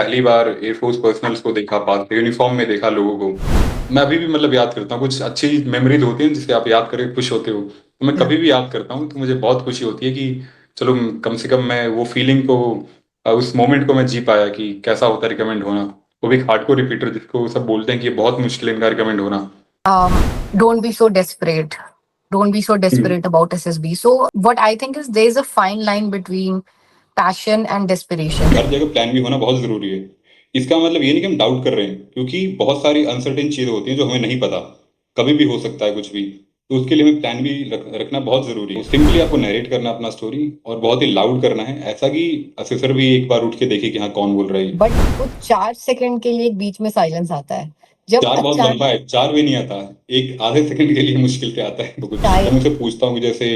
पहली बार air force personnels को देखा, पास यूनिफॉर्म में देखा लोगों को। मैं अभी भी मतलब याद करता हूँ, कुछ अच्छी मेमोरीज होती हैं जिसे आप याद करके खुश होते हो, तो मैं या कभी भी याद करता हूँ तो मुझे बहुत खुशी होती है कि चलो कम से कम मैं वो फीलिंग को उस मोमेंट को मैं जी पाया कि कैसा होता है रिकमेंड होना। वो भी हार्डकोर रिपीटर जिसको सब बोलते हैं कि ये बहुत मुश्किल है इनका रिकमेंड होना। don't be so desperate. Don't be so desperate about SSB. So what I think is there's a fine line between passion and desperation. हर जगह प्लान भी होना बहुत जरूरी है। इसका मतलब ये नहीं कि हम डाउट कर रहे हैं, क्योंकि बहुत सारी अनसर्टेन चीजें होती हैं जो हमें नहीं पता, कभी भी हो सकता है कुछ भी। तो उसके लिए हमें प्लान भी रखना बहुत जरूरी है। सिंपली आपको नरेट करना अपना स्टोरी, और बहुत ही लाउड करना है, ऐसा कि असेसर भी एक बार उठ के देखे कि हाँ कौन बोल रहा है। बट वो 4 सेकंड के लिए एक बीच में साइलेंस आता है जब चार बहुत लंबा अचानक है, चार भी नहीं आता, एक आधे सेकंड के लिए मुश्किल से आता है। तो कुछ मैं टाइम। मुझसे पूछता हूँ कि जैसे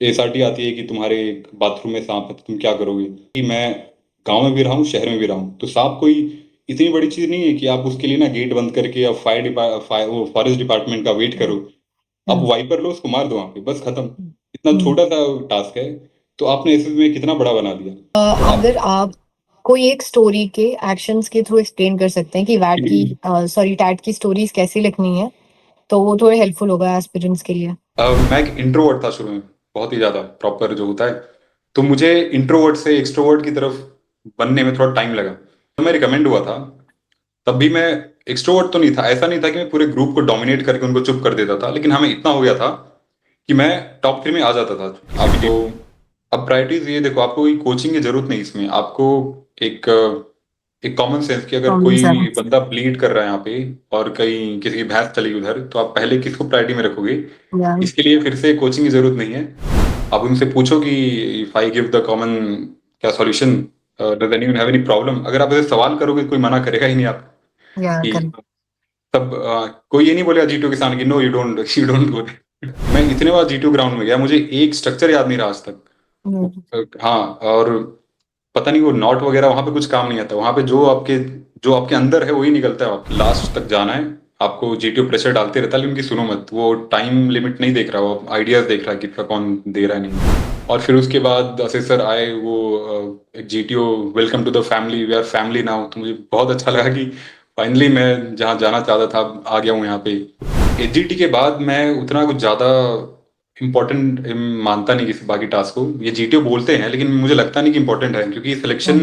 एसआरटी आती है कि तुम्हारे बाथरूम में सांप है तो तुम क्या करोगे, कि मैं गांव में भी रहा हूँ शहर में भी रहा हूँ, तो सांप कोई इतनी बड़ी चीज नहीं है कि आप उसके लिए ना गेट बंद करके या वो फॉरेस्ट डिपार्टमेंट का वेट करो। आप वाइपर लो, उसको मार दो वहां पे, बस खत्म। इतना छोटा सा टास्क है, तो आपने एसएस में कितना बड़ा बना दिया। तो आप अगर आप कोई एक स्टोरी के एक्शंस के थ्रू एक्सप्लेन कर सकते हैं कि वैट की सॉरी टैट की स्टोरीज कैसी लिखनी है तो वो थोड़े हेल्पफुल होगा एस्पिरेंट्स के लिए। मैं एक इंट्रोवर्ट था शुरू में, बहुत ही ज्यादा प्रॉपर जो होता है। तो मुझे इंट्रोवर्ट से एक्सट्रोवर्ट की तरफ बनने में थोड़ा टाइम लगा। तो मैं रिकमेंड हुआ था, तब भी मैं एक्सट्रोवर्ट तो नहीं था, ऐसा नहीं था कि मैं पूरे ग्रुप को डोमिनेट करके उनको चुप कर देता था, लेकिन हमें इतना हो गया था कि मैं टॉप 3 में आ जाता था। आपको अब प्रायोरिटीज ये देखो, आपको कोई कोचिंग की जरूरत नहीं इसमें। आपको एक एक कॉमन सेंस कि अगर कॉमन कोई सेंस। बंदा ब्लीड कर रहा है यहाँ पे और कहीं किसी की भैंस चली उधर, तो आप पहले किसको प्रायोरिटी में रखोगे। या इसके लिए फिर से कोचिंग की जरूरत नहीं है। आप उनसे पूछो कि if I give the common क्या solution, does anyone have any problem. अगर आप ऐसे सवाल करोगे कोई मना करेगा ही नहीं आप या कि करेक्ट। तब कोई ये नहीं बोलेगा जीटू के सामने कि नो यू डोंट गो। मैं इतने बार जीटू ग्राउंड में गया, मुझे एक स्ट्रक्चर याद नहीं रहा आज तक। हाँ, और पता नहीं वो नॉट वगैरह वहां पे कुछ काम नहीं आता। वहां पे जो आपके अंदर है वही निकलता है। आपको लास्ट तक जाना है। आपको जीटीओ प्रेशर डालते रहता है, लेकिन उनकी सुनो मत। वो टाइम लिमिट नहीं देख रहा, वो आइडियाज देख रहा है कितना कौन दे रहा है नहीं। और फिर उसके बाद असेसर आए, वो एक GTO welcome to the family, we are family now. तो मुझे बहुत अच्छा लगा कि फाइनली मैं जहाँ जाना चाहता था आ गया हूँ यहाँ पे। एचजीटी के बाद मैं उतना कुछ ज्यादा इम्पोर्टेंट मानता नहीं किसी बाकी टास्क को। ये जीटीओ बोलते हैं लेकिन मुझे लगता नहीं कि इम्पोर्टेंट है, क्योंकि सिलेक्शन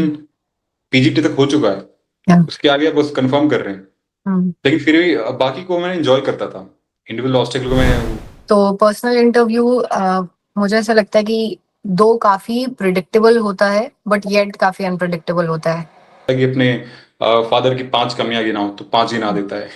पीजीटी तक हो चुका है। उसके आगे बस कंफर्म कर रहे हैं। लेकिन फिर भी बाकी को मैं एंजॉय करता था, इंडिविजुअल ऑब्स्टेकल को मैं। तो पर्सनल इंटरव्यू मुझे ऐसा लगता है कि दो काफी प्रिडिक्टेबल होता है बट येट काफी अनप्रिडिक्टेबल होता है। कि अपने फादर की 5 कमियां गिनाओ तो 5 गिना देता है।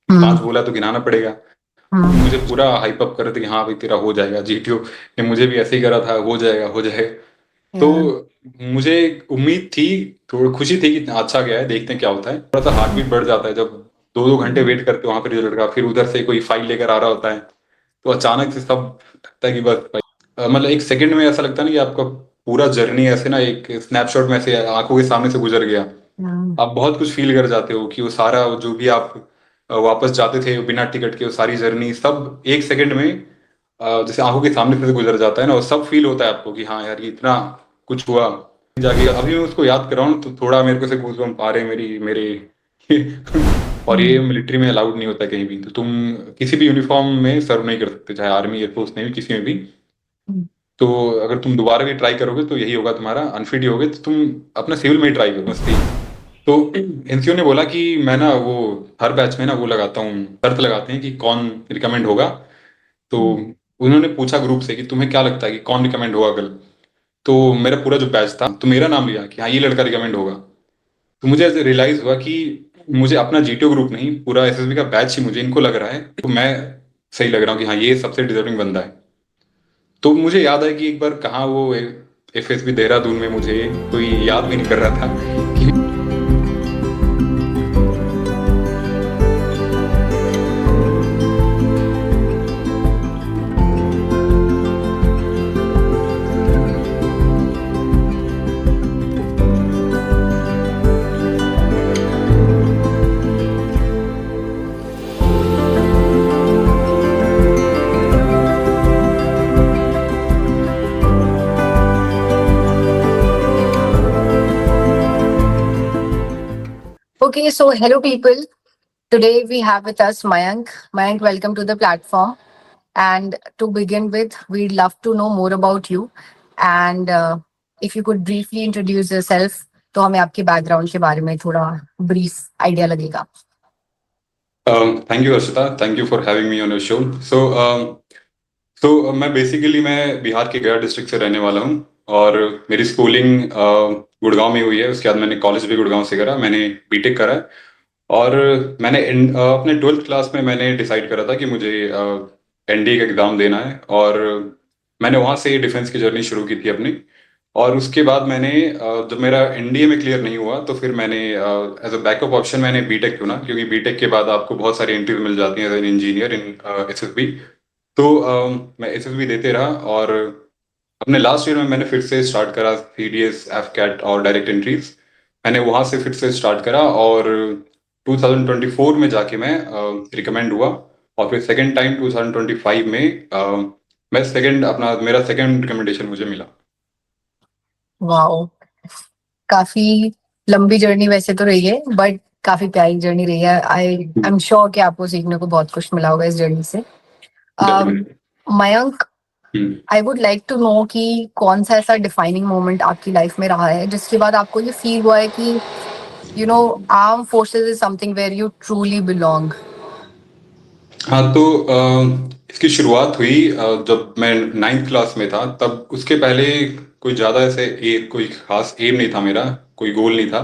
हम्म। 5 बोला तो गिनाना पड़ेगा। तो हम्म। मुझे पूरा हाइप अप कर रहे थे कि हाँ भाई तेरा हो जाएगा। जीटीओ ने मुझे भी ऐसे ही करा था, हो जाएगा हो जाएगा। तो या मुझे उम्मीद थी, थोड़ी खुशी थी कि अच्छा गया है, देखते हैं क्या होता है। थोड़ा सा हार्ट बीट बढ़ जाता है जब 2-2 घंटे वेट करते हो वहां पे रिजल्ट का, फिर उधर से कोई फाइल लेकर आ रहा होता है, तो अचानक से सब लगता है कि बस भाई, मतलब एक सेकंड में ऐसा लगता है ना कि आपका पूरा जर्नी ऐसे ना एक स्नैपशॉट में से आंखों के सामने से गुजर गया। आप बहुत कुछ फील कर जाते हो कि वो सारा जो भी आप वापस जाते थे बिना टिकट के, वो सारी जर्नी सब एक सेकंड में जैसे आंखों के सामने से गुजर जाता है ना, वो सब फील होता है आपको कि हाँ यार ये इतना कुछ हुआ। जाके अभी मैं उसको याद कर रहा हूँ तो थोड़ा मेरे को से गूज़बम्प आ रहे हैं मेरी मेरे और ये मिलिट्री में अलाउड नहीं होता कहीं भी, तो तुम किसी भी यूनिफॉर्म में सर्व नहीं कर सकते, चाहे आर्मी एयरफोर्स नेवी किसी में भी। तो अगर तुम दोबारा भी ट्राई करोगे तो यही होगा, तुम्हारा अनफिट ही होगे, तो तुम अपना सिविल में ही ट्राई करो मस्ती। तो एनसीओ ने बोला कि मैं ना वो हर बैच में ना वो लगाता हूँ, शर्त लगाते हैं कि कौन रिकमेंड होगा। तो उन्होंने पूछा ग्रुप से कि तुम्हें क्या लगता है कि कौन रिकमेंड होगा कल। तो मेरा पूरा जो बैच था तो मेरा नाम लिया कि हाँ ये लड़का रिकमेंड होगा। तो मुझे ऐसे रियलाइज हुआ कि मुझे अपना जीटीओ ग्रुप नहीं, पूरा एसएसबी का बैच ही मुझे इनको लग रहा है, तो मैं सही लग रहा हूँ कि हाँ ये सबसे डिजर्विंग बंदा है। तो मुझे याद है कि एक बार कहाँ वो एफएसबी देहरादून में मुझे कोई याद भी नहीं कर रहा था कि Okay, so hello people. Today we have with us Mayank. Mayank, welcome to the platform. And to begin with, we'd love to know more about you. And if you could briefly introduce yourself, तो हमें आपके background के बारे में थोड़ा brief idea लगेगा. Thank you Arshita, thank you for having me on your show. मैं basically मैं बिहार के गया डिस्ट्रिक्ट से रहने वाला हूँ. और मेरी स्कूलिंग गुड़गांव में हुई है. उसके बाद मैंने कॉलेज भी गुड़गांव से करा. मैंने बीटेक करा है. और अपने 12th क्लास में मैंने डिसाइड करा था कि मुझे एनडीए का एग्ज़ाम देना है. और मैंने वहाँ से डिफेंस की जर्नी शुरू की थी अपनी. और उसके बाद मैंने जब मेरा एनडीए में क्लियर नहीं हुआ तो फिर मैंने एज अ बैकअप ऑप्शन मैंने बीटेक चुना, क्योंकि बीटेक के बाद आपको बहुत सारी एंट्रीज मिल जाती हैं as an engineer in SSB. तो मैं एसएसबी देते रहा. और अपने लास्ट ईयर में मैंने फिर से स्टार्ट करा सीडीएस, एफकैट और डायरेक्ट एंट्रीज. मैंने वहाँ से फिर से स्टार्ट करा. और 2024 में जाके मैं रिकमेंड हुआ. और फिर सेकेंड टाइम 2025 में मैं सेकेंड अपना मेरा सेकेंड रिकमेंडेशन मुझे मिला. वाओ, काफी लंबी जर्नी वैसे तो रही है, बट काफी प्यारी जर्नी रही है. आई एम श्योर कि आपको सीखने को बहुत कुछ मिला होगा इस जर्नी से. Definitely. Mayank, I would like to know कि कौन सा ऐसा डिफाइनिंग मोमेंट आपकी लाइफ में रहा है जिसके बाद आपको ये फील हुआ है कि you know arm forces is something where you truly belong. हाँ, तो इसकी शुरुआत हुई जब मैं 9th क्लास में था. तब उसके पहले कोई ज़्यादा ऐसे कोई खास एम नहीं था मेरा, कोई गोल नहीं था.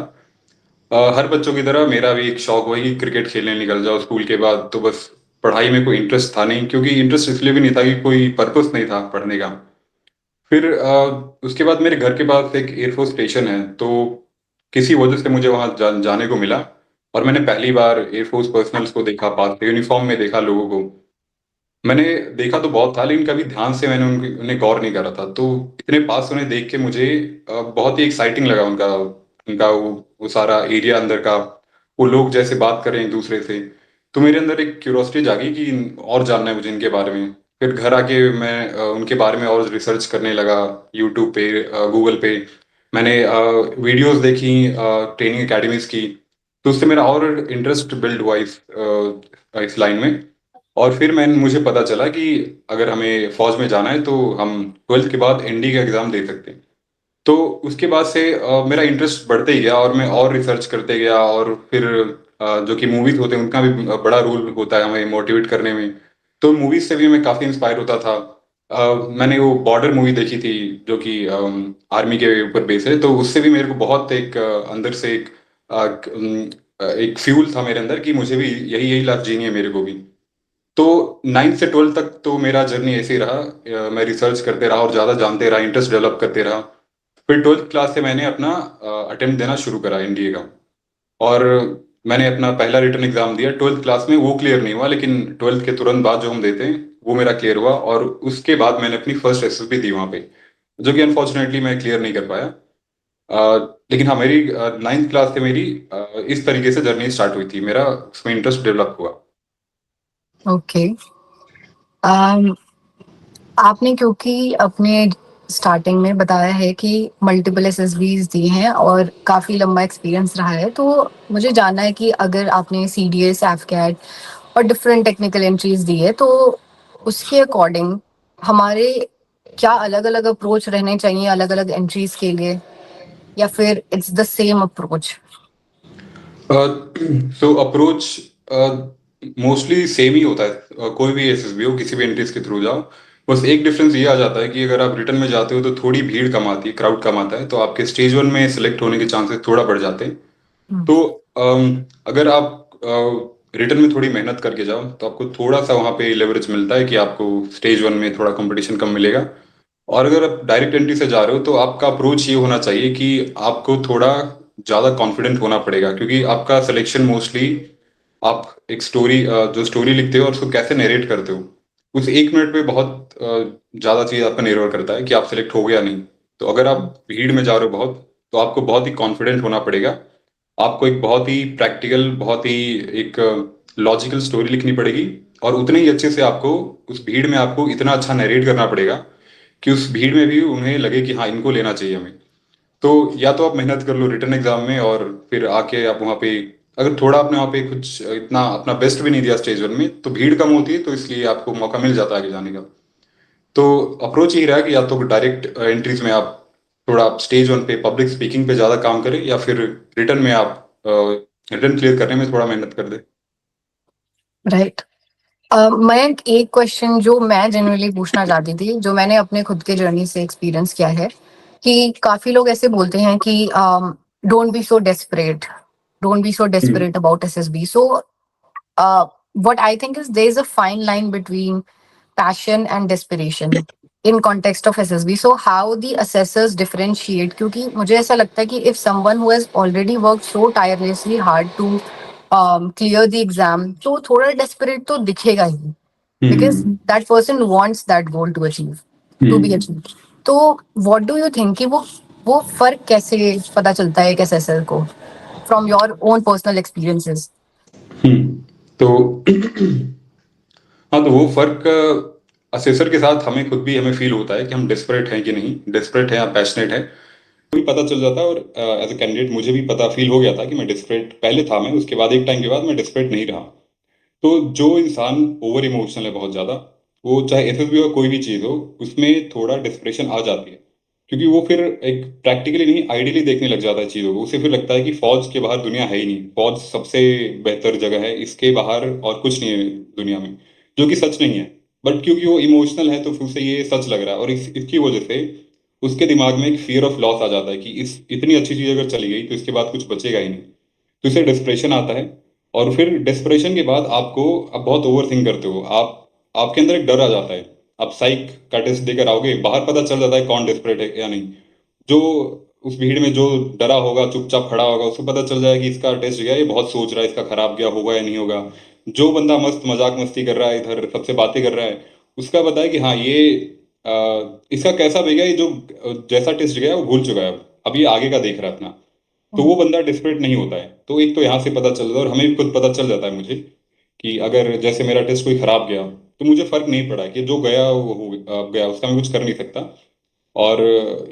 हर बच्चों की तरह मेरा भी एक शौक हुआ कि क्रिकेट खेलने निकल जाओ स्कूल के बाद. तो बस पढ़ाई में कोई इंटरेस्ट था नहीं, क्योंकि इंटरेस्ट इसलिए भी नहीं था कि कोई पर्पस नहीं था पढ़ने का. फिर उसके बाद मेरे घर के पास एक एयरफोर्स स्टेशन है, तो किसी वजह से मुझे वहाँ जाने को मिला. और मैंने पहली बार एयरफोर्स पर्सनल्स को देखा, पास से यूनिफॉर्म में देखा लोगों को. मैंने देखा तो बहुत था, लेकिन कभी ध्यान से मैंने उन्हें गौर नहीं करा था. तो इतने पास उन्हें देख के मुझे बहुत ही एक्साइटिंग लगा उनका उनका वो सारा एरिया अंदर का. वो लोग जैसे बात कर रहे हैं एक दूसरे से. तो मेरे अंदर एक क्यूरियोसिटी जागी कि और जानना है मुझे इनके बारे में. फिर घर आके मैं उनके बारे में और रिसर्च करने लगा. यूट्यूब पे, गूगल पे मैंने वीडियोस देखी, ट्रेनिंग एकेडमीज की. तो उससे मेरा और इंटरेस्ट बिल्ड हुआ इस लाइन में. और फिर मुझे पता चला कि अगर हमें फौज में जाना है तो हम 12th के बाद एनडी का एग्ज़ाम दे सकते हैं. तो उसके बाद से मेरा इंटरेस्ट बढ़ते ही गया और मैं और रिसर्च करते गया. और फिर जो कि मूवीज़ होते हैं उनका भी बड़ा रोल होता है हमें मोटिवेट करने में. तो मूवीज़ से भी मैं काफ़ी इंस्पायर होता था. मैंने वो बॉर्डर मूवी देखी थी जो कि आर्मी के ऊपर बेस है. तो उससे भी मेरे को बहुत एक अंदर से एक फ्यूल था मेरे अंदर कि मुझे भी यही यही लाइफ जीनी है मेरे को भी. तो 9th से 12th तक तो मेरा जर्नी ऐसे ही रहा. मैं रिसर्च करते रहा और ज़्यादा जानते रहा, इंटरेस्ट डेवलप करते रहा. फिर 12th क्लास से मैंने अपना अटेम्प्ट देना शुरू करा एनडीए का. और मैंने अपना पहला रिटर्न एग्जाम दिया 12th क्लास में. वो क्लियर नहीं हुआ, लेकिन 12th के तुरंत बाद जो हम देते हैं वो मेरा क्लियर हुआ. और उसके बाद मैंने अपनी फर्स्ट एसएसबी दी वहाँ पे, जो कि अनफॉर्चुनेटली मैं क्लियर नहीं कर पाया. लेकिन हाँ, मेरी 9th क्लास से मेरी इस तरीके से जर्नी स्टार्ट हुई थी. मेरा उसमें इंटरेस्ट डेवलप हुआ. ओके. आपने क्योंकि अपने स्टार्टिंग में बताया है कि मल्टीपल एसएसबीज दी हैं और काफ़ी लंबा एक्सपीरियंस रहा है, तो मुझे जानना है कि अगर आपने सीडीएस, एफकैट और डिफरेंट टेक्निकल एंट्रीज दी है, तो उसके अकॉर्डिंग हमारे क्या अलग-अलग अप्रोच रहने चाहिए अलग-अलग एंट्रीज के लिए, या फिर it's the same approach? So approach mostly same ही होता है. कोई भी एसएसबी हो, किसी भी एंट्रीज के थ्रू जाओ. बस एक डिफरेंस ये आ जाता है कि अगर आप रिटर्न में जाते हो तो थोड़ी भीड़ कम आती है, क्राउड कम आता है, तो आपके स्टेज 1 में सिलेक्ट होने के चांसेस थोड़ा बढ़ जाते हैं. तो अगर आप रिटर्न में थोड़ी मेहनत करके जाओ तो आपको थोड़ा सा वहाँ पे लेवरेज मिलता है कि आपको स्टेज 1 में थोड़ा कंपटीशन कम मिलेगा. और अगर आप डायरेक्ट एंट्री से जा रहे हो तो आपका अप्रोच ये होना चाहिए कि आपको थोड़ा ज़्यादा कॉन्फिडेंट होना पड़ेगा, क्योंकि आपका सिलेक्शन मोस्टली आप एक स्टोरी जो स्टोरी लिखते हो और उसको कैसे नरेट करते हो, उस 1 मिनट पे बहुत ज़्यादा चीज़ आपका निर्भर करता है कि आप सिलेक्ट हो गया नहीं. तो अगर आप भीड़ में जा रहे हो बहुत, तो आपको बहुत ही कॉन्फिडेंट होना पड़ेगा. आपको एक बहुत ही प्रैक्टिकल, बहुत ही एक लॉजिकल स्टोरी लिखनी पड़ेगी. और उतने ही अच्छे से आपको उस भीड़ में आपको इतना अच्छा नरेट करना पड़ेगा कि उस भीड़ में भी उन्हें लगे कि हाँ, इनको लेना चाहिए हमें. तो या तो आप मेहनत कर लो रिटर्न एग्जाम में और फिर आके आप वहाँ पे अगर थोड़ा आपने वहाँ पे कुछ इतना अपना बेस्ट भी नहीं दिया स्टेज वन में, तो भीड़ कम होती है, तो इसलिए आपको मौका मिल जाता है आगे जाने का। तो अप्रोच यही रहा कि या तो डायरेक्ट एंट्रीज में आप थोड़ा स्टेज वन पे पब्लिक स्पीकिंग पे ज़्यादा काम करें, या फिर रिटर्न में आप रिटर्न क्लियर करने में थोड़ा मेहनत कर दें। राइट। मयंक, एक क्वेश्चन जो मैं जनरली पूछना चाहती थी, जो मैंने अपने खुद के जर्नी से एक्सपीरियंस किया है, कि काफी लोग ऐसे बोलते हैं कि don't be so desperate, don't be so hmm. Desperate about SSB. So what I think is there is a fine line between passion and desperation in context of SSB. So how the assessors differentiate? क्योंकि मुझे ऐसा लगता है कि if someone who has already worked so tirelessly hard to clear the exam, तो थोड़ा desperate तो दिखेगा ही, because hmm. that person wants that goal to achieve, to be hmm. achieved. तो what do you think कि वो फर्क कैसे पता चलता है एक assessor को from your own personal experiences? तो हाँ, तो वो फर्क असेसर के साथ हमें खुद भी हमें फील होता है कि हम डेस्परेट हैं कि नहीं, डेस्परेट हैं या पैशनेट हैं, भी पता चल जाता है। और एज अ कैंडिडेट मुझे भी पता फील हो गया था कि मैं डेस्परेट पहले था, मैं उसके बाद एक टाइम के बाद मैं डेस्परेट नहीं रहा। तो जो इंसान ओवर इमोशनल है बहुत ज़्यादा, वो चाहे एसएसबी हो कोई भी चीज़ हो, उसमें थोड़ा डिस्प्रेशन आ जाती है। क्योंकि वो फिर एक प्रैक्टिकली नहीं आइडियली देखने लग जाता है चीज़ों को। उसे फिर लगता है कि फौज के बाहर दुनिया है ही नहीं, फौज सबसे बेहतर जगह है, इसके बाहर और कुछ नहीं है दुनिया में, जो कि सच नहीं है। बट क्योंकि वो इमोशनल है, तो फिर उसे ये सच लग रहा है, और इसकी वजह से उसके दिमाग में एक फियर ऑफ लॉस आ जाता है कि इस इतनी अच्छी चीज़ अगर चली गई तो इसके बाद कुछ बचेगा ही नहीं। तो इसे डिस्प्रेशन आता है। और फिर डिस्प्रेशन के बाद आपको, आप बहुत ओवर थिंक करते हो, आप आपके अंदर एक डर आ जाता है। आप साइक का टेस्ट देकर आओगे, बाहर पता चल जाता है कौन डिस्परेट है या नहीं। जो उस भीड़ में जो डरा होगा, चुपचाप खड़ा होगा, उसको पता चल जाएगा कि इसका टेस्ट गया, ये बहुत सोच रहा है, इसका खराब गया होगा या नहीं होगा। जो बंदा मस्त मजाक मस्ती कर रहा है, इधर सबसे बातें कर रहा है, उसका पता है कि हाँ ये अ, इसका कैसा भी गया, ये जो जैसा टेस्ट गया वो भूल चुका है, अब ये आगे का देख रहा है अपना। तो वो बंदा डिस्परेट नहीं होता है। तो एक तो यहाँ से पता चल जाता है, और हमें भी खुद पता चल जाता है मुझे, कि अगर जैसे मेरा टेस्ट कोई खराब गया, तो मुझे फर्क नहीं पड़ा कि जो गया वो गया, उसका मैं कुछ कर नहीं सकता। और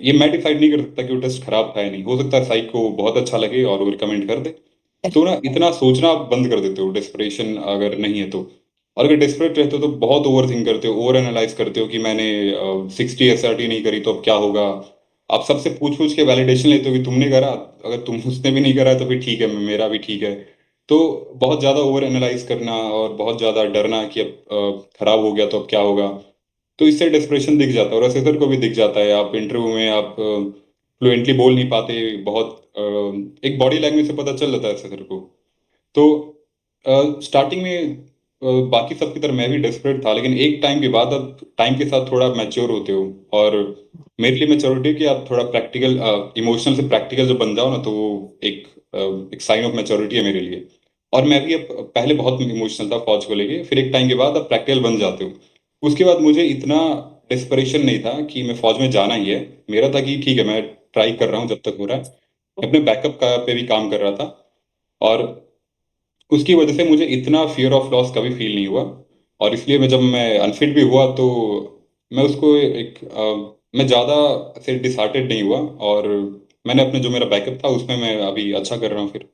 ये मैं डिसाइड नहीं कर सकता कि वो टेस्ट खराब था या नहीं। हो सकता है साइक को बहुत अच्छा लगे और वो रिकमेंड कर दे। तो ना इतना सोचना आप बंद कर देते हो, डिस्परेशन अगर नहीं है तो। और अगर डिस्परेट रहते हो तो बहुत ओवर थिंक करते हो, ओवर एनालाइज करते हो कि मैंने 60 SRT नहीं करी तो अब क्या होगा। आप सबसे पूछ पूछ के वैलिडेशन लेते हो कि तुमने करा, अगर तुम उसने भी नहीं करा तो फिर ठीक है, मेरा भी ठीक है। तो बहुत ज़्यादा ओवर एनालाइज करना और बहुत ज़्यादा डरना कि अब खराब हो गया तो अब क्या होगा। तो इससे डिस्प्रेशन दिख जाता है, और असेसर को भी दिख जाता है। आप इंटरव्यू में आप फ्लुएंटली बोल नहीं पाते, बहुत एक बॉडी लैंग्वेज से पता चल जाता है असेसर को। तो स्टार्टिंग में बाकी सब की तरह मैं भी डेस्परेट था, लेकिन एक टाइम के बाद अब टाइम के साथ थोड़ा मैच्योर होते हो। और मेरे लिए मैच्योरिटी कि आप थोड़ा प्रैक्टिकल, इमोशनल से प्रैक्टिकल जब बन जाओ ना, तो वो एक एक साइन ऑफ मैच्योरिटी है मेरे लिए। और मैं भी अब पहले बहुत इमोशनल था फौज को लेके, फिर एक टाइम के बाद अब प्रैक्टिकल बन जाते हो। उसके बाद मुझे इतना डिस्परेशन नहीं था कि मैं फौज में जाना ही है। मेरा था कि ठीक है, मैं ट्राई कर रहा हूँ जब तक हो रहा है। अपने बैकअप का पे भी काम कर रहा था, और उसकी वजह से मुझे इतना फियर ऑफ लॉस कभी फील नहीं हुआ। और इसलिए मैं, जब मैं अनफिट भी हुआ, तो मैं उसको मैं ज़्यादा से डिसहार्टेड नहीं हुआ। और मैंने अपने जो मेरा बैकअप था उसमें मैं अभी अच्छा कर रहा हूँ फिर।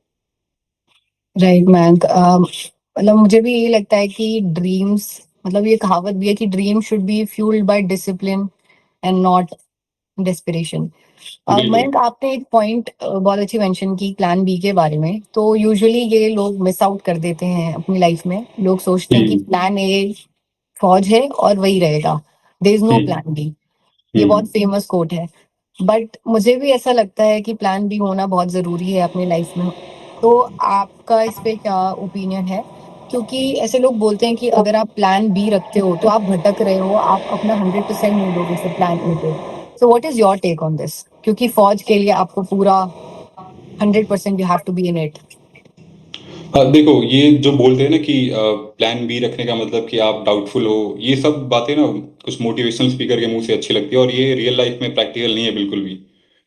राइट मयंक, मतलब मुझे भी यही लगता है कि ड्रीम्स, मतलब ये कहावत भी है कि dream should be fuelled by discipline and not desperation. बिल्कुल। मयंक, आपने एक पॉइंट बहुत अच्छी मेंशन की प्लान बी के बारे में। तो यूजुअली ये लोग मिस आउट कर देते हैं अपनी लाइफ में। लोग सोचते हैं कि हम्म। प्लान ए फौज है और वही रहेगा, there is no hmm. Plan B. ये बहुत हम्म। फेमस कोट है। बट मुझे भी ऐसा लगता है कि प्लान बी होना बहुत जरूरी है अपनी लाइफ में। तो आपका इस पे क्या ओपिनियन है? क्योंकि ऐसे लोग बोलते हैं कि अगर आप प्लान बी रखते हो तो आप भटक रहे हो, आप अपना 100% नहीं दोगे फिर प्लान ए पे। So what is your take on this? क्योंकि फौज के लिए आपको पूरा 100% you have to be in it. हाँ, देखो, ये जो बोलते हैं ना कि प्लान बी रखने का मतलब कि आप डाउटफुल हो, ये सब बातें ना कुछ मोटिवेशनल स्पीकर के मुंह से अच्छी लगती है, और ये रियल लाइफ में प्रैक्टिकल नहीं है बिल्कुल भी।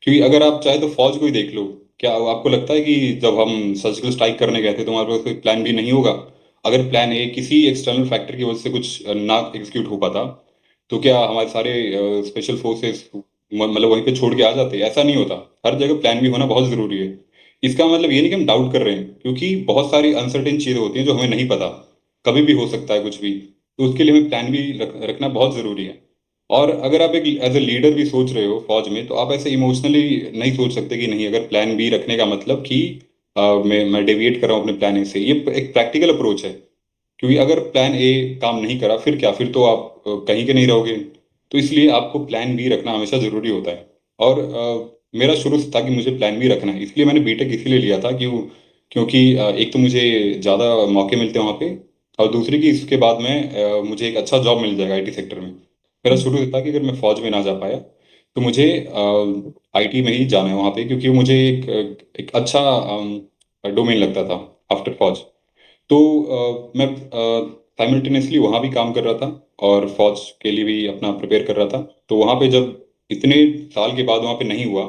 क्योंकि अगर आप चाहे तो फौज को ही देख लो। क्या आपको लगता है कि जब हम सर्जिकल स्ट्राइक करने गए थे तो हमारे पास कोई प्लान बी नहीं होगा? अगर प्लान ए किसी एक्सटर्नल फैक्टर की वजह से कुछ ना एग्जीक्यूट हो पाता, तो क्या हमारे सारे स्पेशल फोर्सेस मतलब वहीं पे छोड़ के आ जाते? ऐसा नहीं होता। हर जगह प्लान बी होना बहुत जरूरी है। इसका मतलब ये नहीं कि हम डाउट कर रहे हैं, क्योंकि बहुत सारी अनसर्टेन चीजें होती हैं जो हमें नहीं पता, कभी भी हो सकता है कुछ भी। तो उसके लिए हमें प्लान भी रखना बहुत जरूरी है। और अगर आप एक एज ए लीडर भी सोच रहे हो फौज में, तो आप ऐसे इमोशनली नहीं सोच सकते कि नहीं, अगर प्लान बी रखने का मतलब कि मैं डेविएट कर रहा हूँ अपने प्लान ए से। ये एक प्रैक्टिकल अप्रोच है, क्योंकि अगर प्लान ए काम नहीं करा, फिर क्या, फिर तो आप कहीं के नहीं रहोगे। तो इसलिए आपको प्लान बी रखना हमेशा जरूरी होता है। और मेरा शुरू से था कि मुझे प्लान बी रखना है, इसलिए मैंने बीटेक इसीलिए लिया था, क्योंकि एक तो मुझे ज़्यादा मौके मिलते हैं वहाँ पे, और दूसरी कि इसके बाद में मुझे एक अच्छा जॉब मिल जाएगा आईटी सेक्टर में। मेरा शुरू से था कि अगर मैं फौज में ना जा पाया, तो मुझे आईटी में ही जाना है वहाँ पे, क्योंकि मुझे एक अच्छा डोमेन लगता था आफ्टर फौज। तो मैं साइमल्टेनियसली वहाँ भी काम कर रहा था और फौज के लिए भी अपना प्रिपेयर कर रहा था। तो वहाँ पे जब इतने साल के बाद वहाँ पे नहीं हुआ,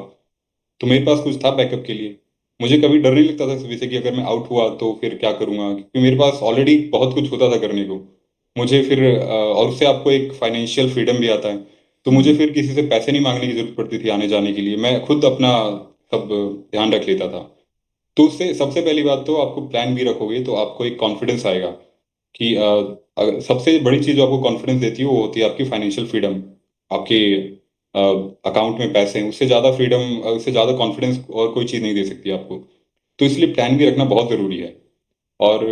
तो मेरे पास कुछ था बैकअप के लिए। मुझे कभी डर नहीं लगता था सुबह से कि अगर मैं आउट हुआ तो फिर क्या करूंगा, क्योंकि मेरे पास ऑलरेडी बहुत कुछ होता था करने को। मुझे फिर और उससे आपको एक फाइनेंशियल फ्रीडम भी आता है। तो मुझे फिर किसी से पैसे नहीं मांगने की जरूरत पड़ती थी आने जाने के लिए, मैं खुद अपना सब ध्यान रख लेता था। तो उससे सबसे पहली बात, तो आपको प्लान भी रखोगे तो आपको एक कॉन्फिडेंस आएगा कि सबसे बड़ी चीज जो आपको कॉन्फिडेंस देती है वो होती है आपकी फाइनेंशियल फ्रीडम। आपके अकाउंट में पैसे हैं, उससे ज़्यादा फ्रीडम, उससे ज़्यादा कॉन्फिडेंस और कोई चीज़ नहीं दे सकती आपको। तो इसलिए प्लान भी रखना बहुत ज़रूरी है। और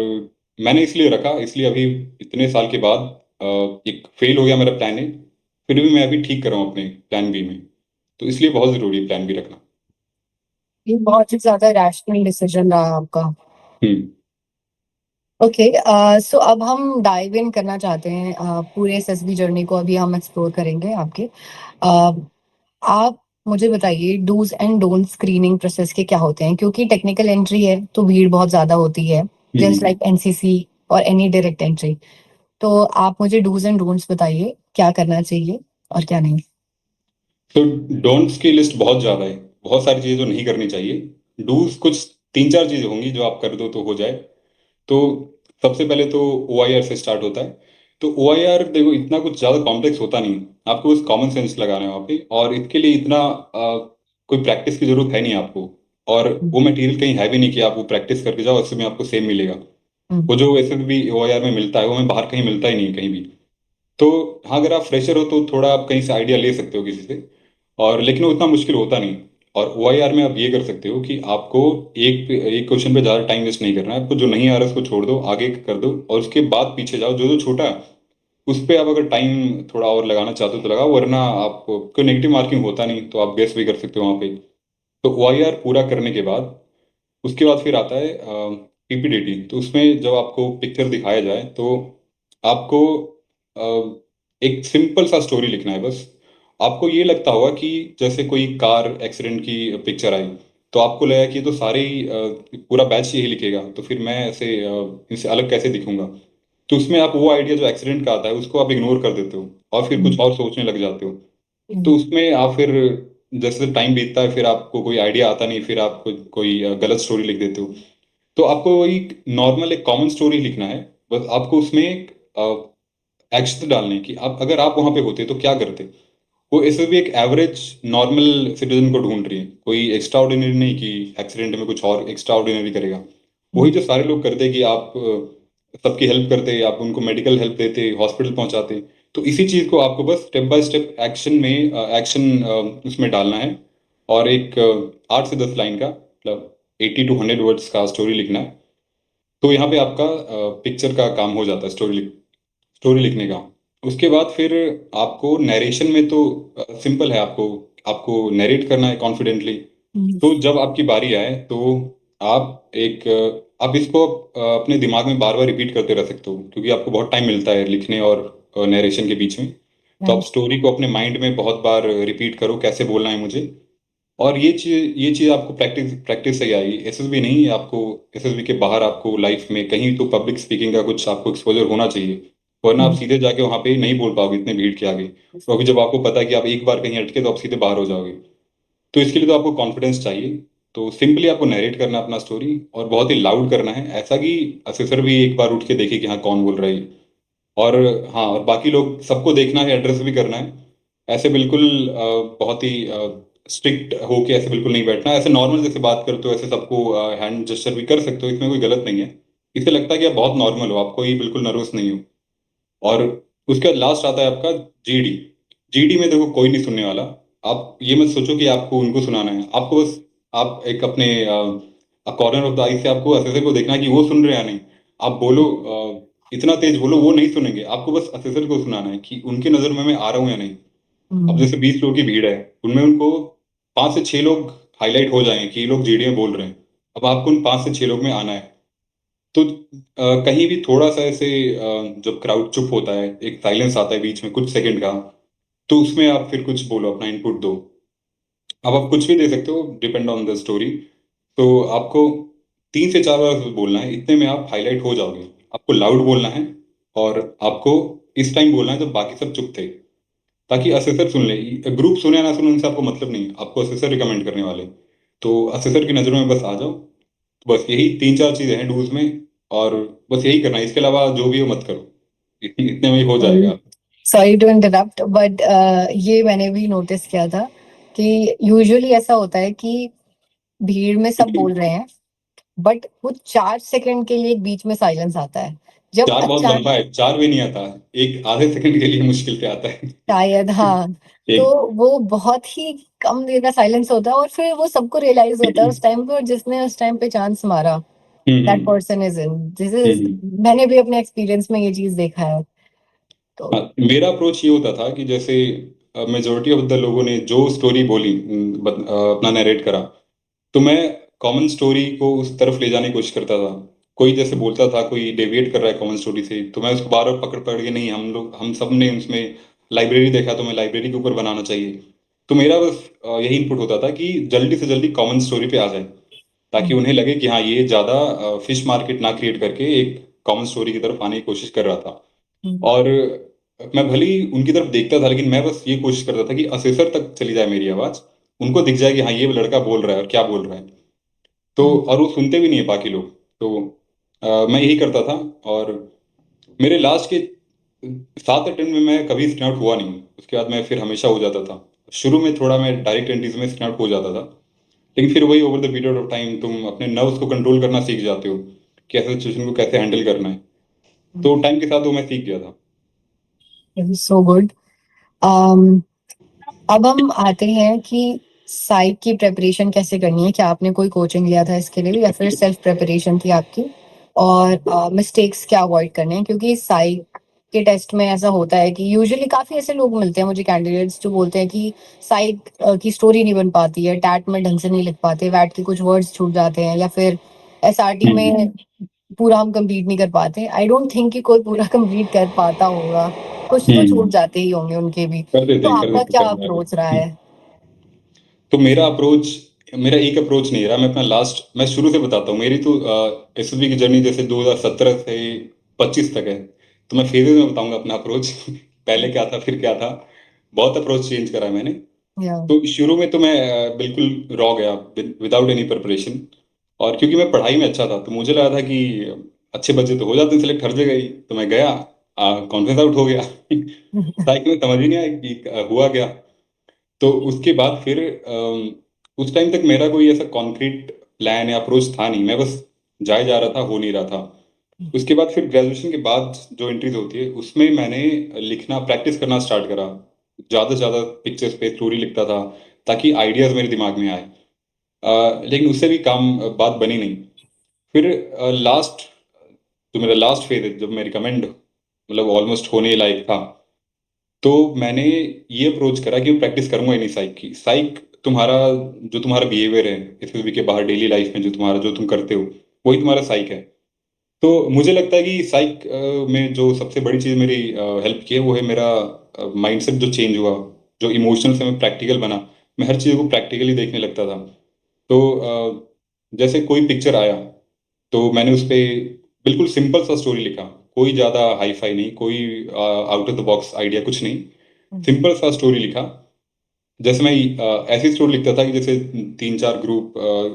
मैंने इसलिए रखा, इसलिए अभी इतने साल के बाद एक फेल हो गया मेरा प्लान ए, फिर भी मैं अभी ठीक कर रहा हूँ अपने प्लान बी में। तो इसलिए बहुत ज़रूरी है प्लान बी रखना। ये बहुत ही ज्यादा रैशनल डिसीजन रहा आपका। हम्म। ओके, सो अब हम डाइव इन करना चाहते हैं, पूरे एसएसबी जर्नी को अभी हम एक्सप्लोर करेंगे आपके। uh, आप मुझे बताइए dos and don't screening process के क्या होते हैं, क्योंकि टेक्निकल एंट्री है तो भीड़ बहुत ज्यादा होती है, जस्ट हम्म। लाइक एनसीसी और एनी डायरेक्ट एंट्री। तो आप मुझे डूज एंड डोंट्स बताइए, क्या करना चाहिए और क्या नहीं। तो डोंट्स की लिस्ट बहुत ज़्यादा है, बहुत सारी चीज़ें जो नहीं करनी चाहिए। डूज कुछ तीन चार चीज़ें होंगी जो आप कर दो तो हो जाए। तो सबसे पहले तो ओ आई आर से स्टार्ट होता है। तो ओ आई आर देखो, इतना कुछ ज़्यादा कॉम्प्लेक्स होता नहीं, आपको बस कॉमन सेंस लगाना है वहाँ पे, और इसके लिए इतना कोई प्रैक्टिस की जरूरत है नहीं आपको। और वो मटेरियल कहीं है भी नहीं कि आप वो प्रैक्टिस करके जाओ उसमें आपको सेम मिलेगा। हम्म। वो जो S S B O I R में मिलता है वो हमें बाहर कहीं मिलता ही नहीं है कहीं भी। तो हाँ, अगर आप फ्रेशर हो तो थोड़ा आप कहीं से आइडिया ले सकते हो किसी से, और लेकिन वो उतना मुश्किल होता नहीं। और ओ आई आर में आप ये कर सकते हो कि आपको एक क्वेश्चन पे ज़्यादा टाइम वेस्ट नहीं करना है, आपको जो नहीं आ रहा है उसको छोड़ दो, आगे कर दो, और उसके बाद पीछे जाओ, जो जो छोटा है उस पे आप अगर टाइम थोड़ा और लगाना चाहते हो तो लगाओ, वरना आपको नेगेटिव मार्किंग होता नहीं तो आप गेस भी कर सकते हो वहाँ पे। तो ओ आई आर पूरा करने के बाद, उसके बाद फिर आता है पीपीडीटी। तो उसमें जब आपको पिक्चर दिखाया जाए तो आपको एक सिंपल सा स्टोरी लिखना है बस। आपको ये लगता होगा कि जैसे कोई कार एक्सीडेंट की पिक्चर आई, तो आपको लगा कि ये तो सारे ही पूरा बैच यही लिखेगा, तो फिर मैं ऐसे इनसे अलग कैसे दिखूंगा। तो उसमें आप वो आइडिया जो एक्सीडेंट का आता है उसको आप इग्नोर कर देते हो और फिर कुछ और सोचने लग जाते हो। तो उसमें आप फिर जैसे टाइम बीतता है फिर आपको कोई आइडिया आता नहीं, फिर आप कोई गलत स्टोरी लिख देते हो। तो आपको वही नॉर्मल एक कॉमन स्टोरी लिखना है, बस आपको उसमें एक एक्शन डालने की, आप अगर आप वहां पे होते तो क्या करते। वो ऐसे भी एक एवरेज नॉर्मल सिटीजन को ढूंढ रही है, कोई एक्स्ट्रा ऑर्डिनरी नहीं कि एक्सीडेंट में कुछ और एक्स्ट्रा ऑर्डिनरी करेगा। वही जो सारे लोग करते कि आप सबकी हेल्प करते, आप उनको मेडिकल हेल्प देते, हॉस्पिटल पहुंचाते। तो इसी चीज को आपको बस स्टेप बाय स्टेप एक्शन में एक्शन उसमें डालना है। और एक 8 से 10 लाइन का, मतलब 80 to 100 वर्ड्स का स्टोरी लिखना है। तो यहाँ पे आपका पिक्चर का काम हो जाता है, स्टोरी लिखने का। उसके बाद फिर आपको नरेशन में तो सिंपल है, आपको आपको नरेट करना है कॉन्फिडेंटली। तो जब आपकी बारी आए तो आप इसको अपने दिमाग में बार बार रिपीट करते रह सकते हो, क्योंकि आपको बहुत टाइम मिलता है लिखने और नरेशन के बीच में। तो आप स्टोरी को अपने माइंड में बहुत बार रिपीट करो, कैसे बोलना है मुझे। और ये चीज आपको प्रैक्टिस प्रैक्टिस से ही आएगी, एसएसबी नहीं, आपको एसएसबी के बाहर आपको लाइफ में कहीं तो पब्लिक स्पीकिंग का कुछ आपको एक्सपोजर होना चाहिए, वरना आप सीधे जाके वहां पे नहीं बोल पाओगे इतने भीड़ के आगे। तो अभी जब आपको पता है कि आप एक बार कहीं अटके तो आप सीधे बाहर हो जाओगे। तो इसके लिए तो आपको कॉन्फिडेंस चाहिए। तो सिंपली आपको नरेट करना है अपना स्टोरी, और बहुत ही लाउड करना है, ऐसा कि असेसर भी एक बार उठ के देखे कि हाँ कौन बोल रहा है ये। और हाँ, और बाकी लोग सबको देखना है, एड्रेस भी करना है। ऐसे बिल्कुल बहुत ही स्ट्रिक्ट होके ऐसे बिल्कुल नहीं बैठना, ऐसे नॉर्मल जैसे बात करते हो ऐसे सबको हैंड जेस्चर भी कर सकते हो, इसमें कोई गलत नहीं है। इससे लगता है कि आप बहुत नॉर्मल हो, आप कोई बिल्कुल नर्वस नहीं हो। और उसके बाद लास्ट आता है आपका जीडी। जीडी में देखो कोई नहीं सुनने वाला। आप ये मत सोचो कि आपको उनको सुनाना है, आपको बस आप एक अपने कॉर्नर ऑफ द आई से आपको असेसर को देखना है कि वो सुन रहे हैं या नहीं। आप बोलो इतना तेज बोलो, वो नहीं सुनेंगे, आपको बस असेसर को सुनाना है कि उनकी नजर में मैं आ रहा हूँ या नहीं। अब हम्म। जैसे 20 लोगों की भीड़ है, उनमें उनको 5 से 6 लोग हाईलाइट हो जाएंगे कि ये लोग जीडी में बोल रहे हैं। अब आपको उन 5 से 6 लोग में आना है। तो कहीं भी थोड़ा सा ऐसे जब क्राउड चुप होता है, एक साइलेंस आता है बीच में कुछ सेकंड का, तो उसमें आप फिर कुछ बोलो, अपना इनपुट दो। अब आप कुछ भी दे सकते हो, डिपेंड ऑन द स्टोरी। तो आपको 3 से 4 बार बोलना है, इतने में आप हाईलाइट हो जाओगे। आपको लाउड बोलना है, और आपको इस टाइम बोलना है जब बाकी सब चुप थे, ताकि असेसर सुन ले। ग्रुप सुने या ना सुने उनसे आपको मतलब नहीं है, आपको असेसर रिकमेंड करने वाले। तो असेसर की नज़रों में बस आ जाओ। तो बस यही 3 4 चीजें हैं डूज में। और बस यही करना है, इसके अलावा जो भी हो मत करो। इतने में ही हो जाएगा। सॉरी टू इंटरप्ट, बट ये मैंने भी नोटिस किया था कि यूजुअली ऐसा होता है कि भीड़ में सब बोल रहे हैं, बट वो 4 सेकंड के लिए एक बीच में साइलेंस आता है जब चार बहुत लंबा अचानक। है, 4 भी नहीं आता। एक आधे सेकंड के लिए मुश्किल से आता है। शायद, हाँ। तो एक। वो बहुत ही कम देर का साइलेंस होता है और फिर वो सबको रियलाइज होता है उस टाइम पे, और जिसने उस टाइम पे चांस मारा, that hmm. Person is in this is. Hmm. मैंने भी अपने एक्सपीरियंस में ये चीज देखा है। तो हाँ, मेरा अप्रोच ये होता था कि जैसे मेजोरिटी ऑफ द लोगों ने जो स्टोरी बोली, अपना नरेट करा, तो मैं कॉमन स्टोरी को उस तरफ ले जाने की कोशिश करता था। कोई जैसे बोलता था, कोई डेविएट कर रहा है कॉमन स्टोरी से, तो मैं उसको बार बार पकड़ पकड़ के, नहीं हम लोग हम सब ने उसमें लाइब्रेरी देखा, तो मैं लाइब्रेरी के ऊपर बनाना चाहिए। तो मेरा बस यही इनपुट होता था कि जल्दी से जल्दी कॉमन स्टोरी पे आ जाए, ताकि उन्हें लगे कि हाँ ये ज़्यादा फिश मार्केट ना क्रिएट करके एक कॉमन स्टोरी की तरफ आने की कोशिश कर रहा था। और मैं भले ही उनकी तरफ देखता था, लेकिन मैं बस ये कोशिश करता था कि असेसर तक चली जाए मेरी आवाज़, उनको दिख जाए कि हाँ ये लड़का बोल रहा है और क्या बोल रहा है। तो और वो सुनते भी नहीं है बाकी लोग। तो मैं यही करता था। और मेरे लास्ट के 7 अटेम्प्ट में मैं कभी स्क्रीन आउट हुआ नहीं, उसके बाद मैं फिर हमेशा हो जाता था। शुरू में थोड़ा मैं डायरेक्ट एंट्रीज में स्क्रीन आउट हो जाता था, लेकिन फिर वही over the period of time तुम अपने नर्व्स को कंट्रोल करना सीख जाते हो, कि ऐसे सिचुएशन को कैसे हैंडल करना है। तो टाइम के साथ वो मैं सीख गया था। So good. अब हम आते हैं कि साइट की प्रेपरेशन कैसे करनी है। क्या आपने कोई कोचिंग लिया था इसके लिए, या फिर सेल्फ प्रेपरेशन थी आपकी? और मिस्टेक्स क्या अवॉइड करने हैं, क्योंकि साइट के टेस्ट में ऐसा होता है कि यूजुअली काफी ऐसे लोग मिलते हैं मुझे, कैंडिडेट्स, जो बोलते हैं कि साइट की स्टोरी नहीं बन पाती है, टैट में ढंग से नहीं लिख पाते, वैट के कुछ वर्ड्स छूट जाते हैं, या फिर एसआरटी हम्म। में पूरा हम कंप्लीट नहीं कर पाते। आई डोंट थिंक कि कोई पूरा कंप्लीट कर पाता होगा, कुछ तो छूट हम्म। जाते ही होंगे उनके भी। कर देते तो हैं, कर आपका देते क्या हैं, सब अप्रोच रहा जाके। है? तो मेरा एक अप्रोच नहीं रहा। मैं अपना लास्ट, मैं शुरू से बताता हूँ। मेरी तो एसएसबी की जर्नी जैसे 2017 से 25 तक है। तो मैं फेजेस में बताऊंगा अपना अप्रोच। पहले क्या था फिर क्या था। बहुत अप्रोच चेंज करा है मैंने। या तो शुरू में तो मैं बिल्कुल रॉ गया, विदाउट एनी प्रिपरेशन। और क्योंकि मैं पढ़ाई में अच्छा था, तो मुझे लगा था कि अच्छे बच्चे तो हो जाते हैं सिलेक्ट हर जगह ही, तो मैं गया, कॉन्फिडेंस आउट हो गया। साइकिल में समझ ही नहीं आया कि हुआ क्या। तो उसके बाद फिर उस टाइम तक मेरा कोई ऐसा कॉन्क्रीट प्लान या अप्रोच था नहीं, मैं बस जाए जा रहा था, हो नहीं रहा था। उसके बाद फिर ग्रेजुएशन के बाद जो एंट्रीज होती है उसमें मैंने लिखना प्रैक्टिस करना स्टार्ट करा। ज़्यादा से ज़्यादा पिक्चर्स पे स्टोरी लिखता था, ताकि आइडियाज़ मेरे दिमाग में आए। लेकिन उससे भी काम बात बनी नहीं। फिर लास्ट, जो मेरा लास्ट फेज है, जब मैं रिकमेंड मतलब ऑलमोस्ट होने लायक था, तो मैंने ये अप्रोच करा कि मैं प्रैक्टिस करूंगा ही नहीं साइक की। साइक तुम्हारा, जो तुम्हारा बिहेवियर है एसएसबी के बाहर डेली लाइफ में, जो तुम्हारा जो तुम करते हो, वही तुम्हारा साइक है। तो मुझे लगता है कि साइक में जो सबसे बड़ी चीज़ मेरी हेल्प की है, वो है मेरा माइंडसेट जो चेंज हुआ, जो इमोशनल से मैं प्रैक्टिकल बना। मैं हर चीज़ को प्रैक्टिकली देखने लगता था। तो जैसे कोई पिक्चर आया, तो मैंने उस पे बिल्कुल सिंपल सा स्टोरी लिखा। कोई ज़्यादा हाई फाई नहीं, कोई out of the box idea कुछ नहीं। सिंपल सा स्टोरी लिखा। जैसे मैं ऐसी स्टोरी लिखता था कि जैसे 3 4 ग्रुप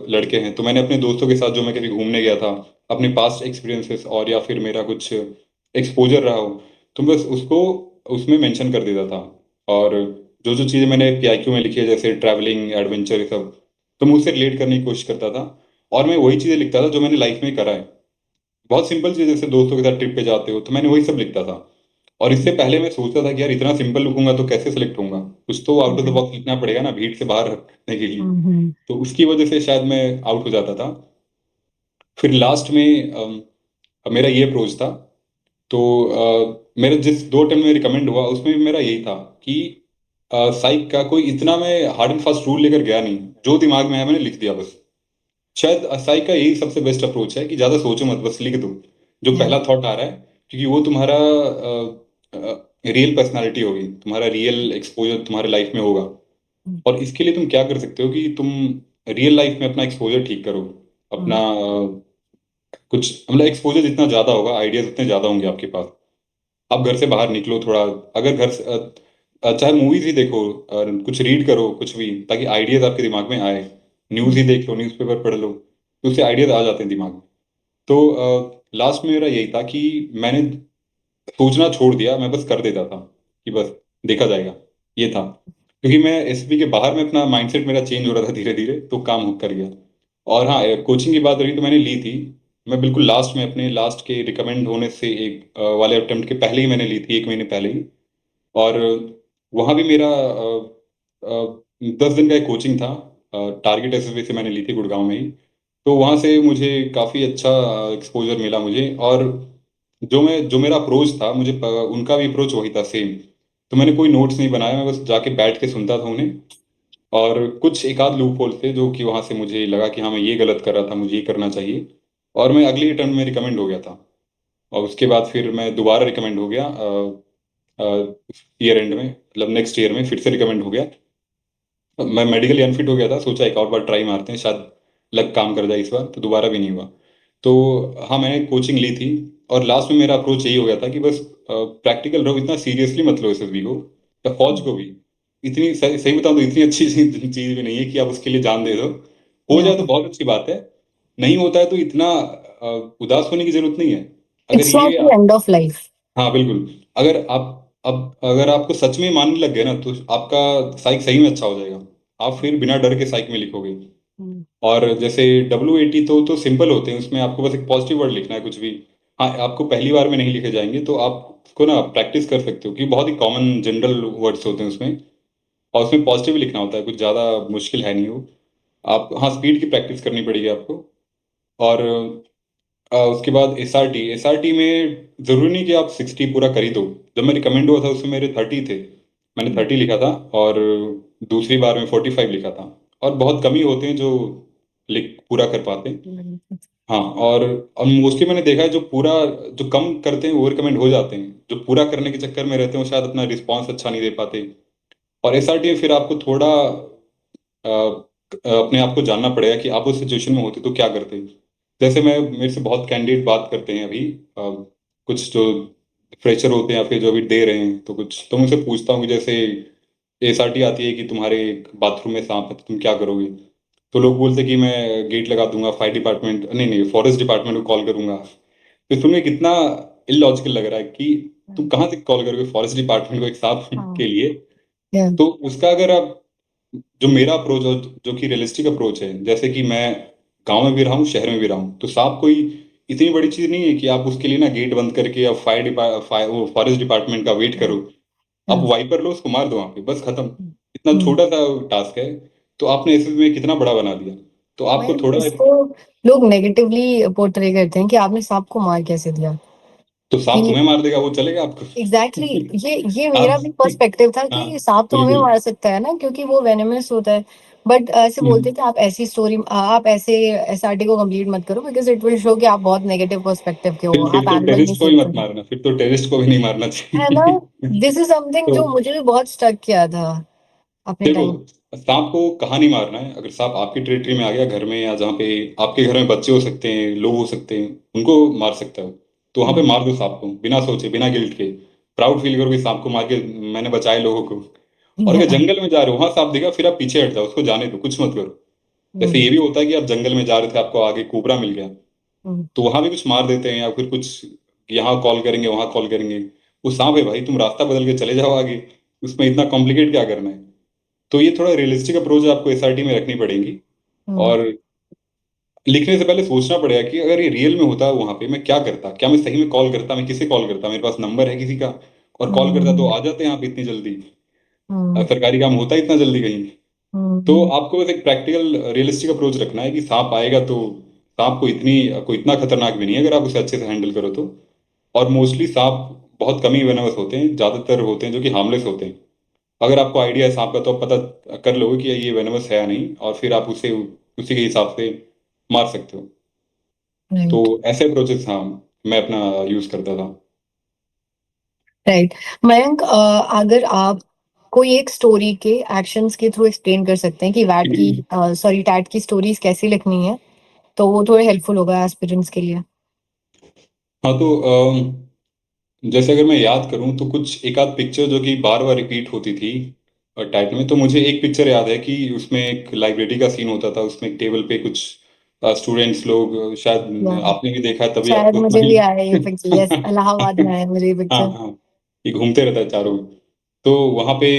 लड़के हैं, तो मैंने अपने दोस्तों के साथ जो मैं कभी घूमने गया था, अपने पास्ट एक्सपीरियंसेस, और या फिर मेरा कुछ एक्सपोजर रहा हो, तो बस उसको उसमें मेंशन कर देता था। और जो जो चीज़ें मैंने पीआईक्यू में लिखी है, जैसे ट्रैवलिंग, एडवेंचर, ये सब, तो मैं उससे रिलेट करने की कोशिश करता था। और मैं वही चीज़ें लिखता था जो मैंने लाइफ में करा है। बहुत सिंपल चीज़, जैसे दोस्तों के साथ ट्रिप पे जाते हो, तो मैंने वही सब लिखता था। और इससे पहले मैं सोचता था कि यार इतना सिंपल लिखूंगा तो कैसे सेलेक्ट होऊंगा, कुछ तो आउट ऑफ द बॉक्स लिखना पड़ेगा ना, भीड़ से बाहर हटने के लिए। हम्म। तो उसकी वजह से शायद मैं आउट हो जाता था। फिर लास्ट में मेरा ये अप्रोच था। तो मेरे जिस 2 अटेम्प्ट में रिकमेंड हुआ उसमें भी मेरा यही था कि साइक का कोई इतना मैं हार्ड एंड फास्ट रूल लेकर गया नहीं, जो दिमाग में है मैंने लिख दिया बस। शायद साइक का यही सबसे बेस्ट अप्रोच है कि ज़्यादा सोचो मत, बस लिख दो जो या पहला थॉट आ रहा है। क्योंकि वो तुम्हारा रियल पर्सनालिटी होगी, तुम्हारा रियल एक्सपोजर तुम्हारे लाइफ में होगा। और इसके लिए तुम क्या कर सकते हो कि तुम रियल लाइफ में अपना एक्सपोजर ठीक करो। अपना कुछ मतलब एक्सपोजर जितना ज़्यादा होगा, आइडियाज उतने ज़्यादा होंगे आपके पास। आप घर से बाहर निकलो थोड़ा, अगर घर से चाहे मूवीज ही देखो, कुछ रीड करो, कुछ भी, ताकि आइडियाज आपके दिमाग में आए। न्यूज़ ही देख लो, न्यूज़पेपर पढ़ लो, तो उससे आइडियाज आ जाते हैं दिमाग में। तो लास्ट में मेरा यही था कि मैंने सोचना छोड़ दिया, मैं बस कर देता था कि बस देखा जाएगा, ये था। क्योंकि मैं एसपी के बाहर में अपना माइंडसेट मेरा चेंज हो रहा था धीरे धीरे, तो काम कर गया। और हाँ, कोचिंग की बात रही तो मैंने ली थी। मैं बिल्कुल लास्ट में, अपने लास्ट के रिकमेंड होने से एक वाले अटेम्प्ट के पहले ही मैंने ली थी, 1 महीने पहले ही। और वहाँ भी मेरा 10 दिन का एक कोचिंग था। टारगेट एसएसबी से मैंने ली थी गुड़गांव में ही। तो वहाँ से मुझे काफ़ी अच्छा एक्सपोजर मिला मुझे। और जो मेरा अप्रोच था, मुझे उनका भी अप्रोच वही था, सेम। तो मैंने कोई नोट्स नहीं बनाया, मैं बस जाके बैठ के सुनता था उन्हें। और कुछ एक आध लूप होल थे जो कि वहाँ से मुझे लगा कि हाँ मैं ये गलत कर रहा था, मुझे ये करना चाहिए। और मैं अगली रिटर्न में रिकमेंड हो गया था। और उसके बाद फिर मैं दोबारा रिकमेंड हो गया ईयर एंड में, मतलब नेक्स्ट ईयर में फिर से रिकमेंड हो गया। मैं मेडिकली अनफिट हो गया था, सोचा एक और बार ट्राई मारते हैं, शायद लक काम कर जाए इस बार, तो दोबारा भी नहीं हुआ। तो हाँ, मैंने कोचिंग ली थी। और लास्ट में मेरा अप्रोच यही हो गया था कि बस प्रैक्टिकल रहो, इतना सीरियसली मत लो एसएसबी को या फौज को भी। इतनी सही सही बताऊं तो इतनी अच्छी चीज भी नहीं है कि आप उसके लिए जान दे दो। हो या जाए तो बहुत अच्छी बात है, नहीं होता है तो इतना उदास होने की जरूरत नहीं है। अगर इट्स नॉट ये, द एंड ऑफ लाइफ। हाँ बिल्कुल, अगर आप अब अगर आपको सच में मानने लग गए ना, तो आपका साइक सही में अच्छा हो जाएगा। आप फिर बिना डर के साइक में लिखोगे। और जैसे W80 तो सिंपल होते हैं, उसमें आपको बस एक पॉजिटिव वर्ड लिखना है, कुछ भी। हाँ, आपको पहली बार में नहीं लिखे जाएंगे, तो आप उसको ना प्रैक्टिस कर सकते हो, कि बहुत ही कॉमन जनरल वर्ड्स होते हैं उसमें। और उसमें पॉजिटिव लिखना होता है, कुछ ज़्यादा मुश्किल है नहीं वो। आप, हाँ, स्पीड की प्रैक्टिस करनी पड़ेगी आपको। और उसके बाद एसआरटी में ज़रूरी नहीं कि आप 60 पूरा कर ही दो। जब मैं रिकमेंड हुआ था उसमें मेरे 30 थे, मैंने 30 लिखा था। और दूसरी बार में 45 लिखा था। और बहुत कम ही होते हैं जो लिख पूरा कर पाते हैं। हाँ, और मोस्टली मैंने देखा है, जो पूरा, जो कम करते हैं वो रिकमेंड हो जाते हैं, जो पूरा करने के चक्कर में रहते हैं वो शायद अपना रिस्पॉन्स अच्छा नहीं दे पाते। और एसआरटी में फिर आपको थोड़ा अपने आप को जानना पड़ेगा कि आप उस सिचुएशन में होते तो क्या करते। जैसे मैं, मेरे से बहुत कैंडिडेट बात करते हैं अभी, कुछ जो फ्रेशर होते हैं या फिर जो अभी दे रहे हैं, तो कुछ तो मैं उनसे पूछता हूँ कि जैसे एसआरटी आती है कि तुम्हारे बाथरूम में सांप है तो तुम क्या करोगे। तो लोग बोलते हैं कि मैं गेट लगा दूंगा, फायर डिपार्टमेंट, नहीं नहीं, फॉरेस्ट डिपार्टमेंट को कॉल करूंगा। तो तुम्हें कितना इलॉजिकल लग रहा है कि तुम कहाँ से कॉल करोगे फॉरेस्ट डिपार्टमेंट को एक सांप हाँ। के लिए। या तो उसका अगर आप, जो मेरा अप्रोच हो, जो कि रियलिस्टिक अप्रोच है, जैसे कि मैं गांव में भी रहा हूँ, शहर में भी रहा हूँ, तो सांप कोई इतनी बड़ी चीज नहीं है कि आप उसके लिए ना गेट बंद करके या वो फॉरेस्ट डिपार्टमेंट का वेट करो। आप या वाइपर लो, उसको मार दो वहां पे, बस खत्म। इतना छोटा सा टास्क है। तो आपने एसएस में कितना बड़ा बना दिया। तो आपको वही थोड़ा, इसको लोग नेगेटिवली पोर्ट्रे करते हैं कि आपने सांप को मार कैसे दिया। तो सांप कि तुम्हें मार देगा, वो चलेगा आपको। एग्जैक्टली ये आप, मेरा भी पर्सपेक्टिव था हाँ कि सांप तो हमें बिल्कुल। मार सकता है ना, क्योंकि वो वेनेमस होता है। बट ऐसे बोलते हम्म। हैं कि आप ऐसी स्टोरी, आप ऐसे एसआरटी को कंप्लीट मत करो बिकॉज इट विल शो कि आप बहुत नेगेटिव पर्सपेक्टिव के हो, फिर आप तो एनिमल नहीं टेररिस्ट को ही सेव मत कर। मारना, फिर तो टेररिस्ट को भी नहीं मारना है ना। चाहिए। दिस इज समथिंग तो जो मुझे भी बहुत स्टक किया था अपने देखो, टाइम। सांप को कहाँ नहीं मारना है। अगर सांप आपकी टेरिटरी में आ गया, घर में, या जहाँ पे आपके घर में बच्चे हो सकते हैं, लोग हो सकते हैं, उनको मार सकता है, तो वहां पे मार दो सांप को, बिना सोचे, बिना गिल्ट के। प्राउड फील करो कि सांप को मार के मैंने बचाए लोगों को। और अगर जंगल में जा रहे हो, वहां सांप दिखा, फिर आप पीछे हट जाओ, उसको जाने दो, कुछ मत करो। जैसे ये भी होता है कि आप जंगल में जा रहे थे, आपको आगे कोबरा मिल गया, तो वहां भी कुछ मार देते हैं, या फिर कुछ यहाँ कॉल करेंगे, वहां कॉल करेंगे। वो सांप है भाई, तुम रास्ता बदल के चले जाओ आगे। उसमें इतना कॉम्प्लिकेट क्या करना है। तो ये थोड़ा रियलिस्टिक अप्रोच आपको एसआरटी में रखनी पड़ेगी। हम्म। और लिखने से पहले सोचना पड़ेगा कि अगर ये रियल में होता वहां पे मैं क्या करता, क्या मैं सही में कॉल करता, मैं किसे कॉल करता, मेरे पास नंबर है किसी का, और कॉल करता तो हम्म। आ जाते हैं आप इतनी जल्दी। हम्म। सरकारी काम होता है इतना जल्दी कहीं। तो हम्म। आपको बस एक प्रैक्टिकल रियलिस्टिक अप्रोच रखना है कि सांप आएगा तो सांप कोई इतना खतरनाक भी नहीं है अगर आप उसे अच्छे से हैंडल करो तो। और मोस्टली सांप बहुत कम ही वेनमस होते हैं, ज्यादातर होते हैं जो कि हार्मलेस होते हैं। अगर आपको आइडिया है सांप का तो आप पता कर लोगे कि ये वेनमस है या नहीं, और फिर आप उसे उसी के हिसाब से मार सकते हो। तो राइट। ऐसे अप्रोचेस हाँ मैं अपना यूज करता था। राइट। मयंक, अगर आप कोई एक स्टोरी के एक्शंस के थ्रू एक्सप्लेन कर सकते हैं कि वैट की सॉरी टैट की स्टोरीज कैसी लिखनी है, तो वो थोड़ा हेल्पफुल होगा एस्पिरेंट्स के लिए। हाँ तो जैसे अगर मैं याद करूं तो कुछ एक आध पिक्चर जो कि बार बार रिपीट होती थी टाइटल में, तो मुझे एक पिक्चर याद है कि उसमें एक लाइब्रेरी का सीन होता था। उसमें एक टेबल पे कुछ स्टूडेंट्स लोग, शायद या आपने भी देखा है तभी शायद आपको मुझे नहीं। भी आया ये पिक्चर, यस, इलाहाबाद में आया मुझे ये हाँ पिक्चर। हाँ, ये घूमते रहता है चारों ओर। तो वहां पे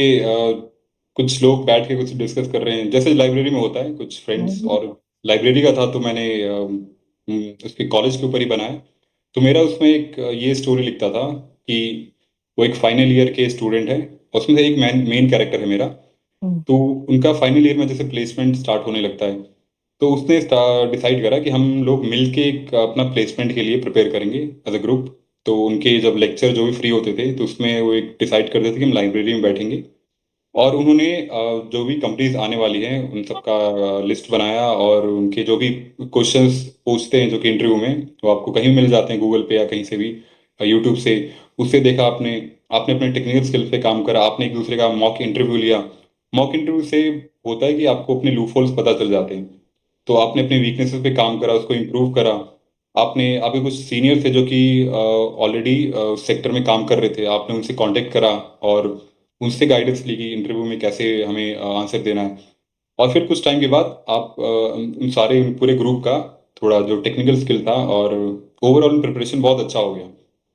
कुछ लोग बैठ के कुछ डिस्कस कर रहे हैं जैसे लाइब्रेरी में होता है कुछ फ्रेंड्स। हम्म। और लाइब्रेरी का था तो मैंने उसके कॉलेज के ऊपर ही बनाया। तो मेरा उसमें एक ये स्टोरी लिखता था कि वो एक फाइनल ईयर के स्टूडेंट है, और उसमें से एक मेन कैरेक्टर है मेरा। हम्म। तो उनका फाइनल ईयर में जैसे प्लेसमेंट स्टार्ट होने लगता है, तो उसने डिसाइड करा कि हम लोग मिलके एक अपना प्लेसमेंट के लिए प्रिपेयर करेंगे एज अ ग्रुप। तो उनके जब लेक्चर जो भी फ्री होते थे तो उसमें वो एक डिसाइड करते थे कि हम लाइब्रेरी में बैठेंगे। और उन्होंने जो भी कंपनीज आने वाली हैं उन सबका लिस्ट बनाया, और उनके जो भी क्वेश्चंस पूछते हैं जो कि इंटरव्यू में, वो आपको कहीं मिल जाते हैं गूगल पे या कहीं से भी, यूट्यूब से। उससे देखा आपने, आपने अपने टेक्निकल स्किल्स पे काम करा, आपने एक दूसरे का मॉक इंटरव्यू लिया। मॉक इंटरव्यू से होता है कि आपको अपने लूपहोल्स पता चल जाते हैं। तो आपने अपने वीकनेसेस पे काम करा, उसको इम्प्रूव करा। आपके कुछ सीनियर थे जो कि ऑलरेडी सेक्टर में काम कर रहे थे, आपने उनसे कांटेक्ट करा और उनसे गाइडेंस ली कि इंटरव्यू में कैसे हमें आंसर देना है। और फिर कुछ टाइम के बाद आप उन सारे उन पूरे ग्रुप का थोड़ा जो टेक्निकल स्किल था और ओवरऑल प्रिपरेशन बहुत अच्छा हो गया।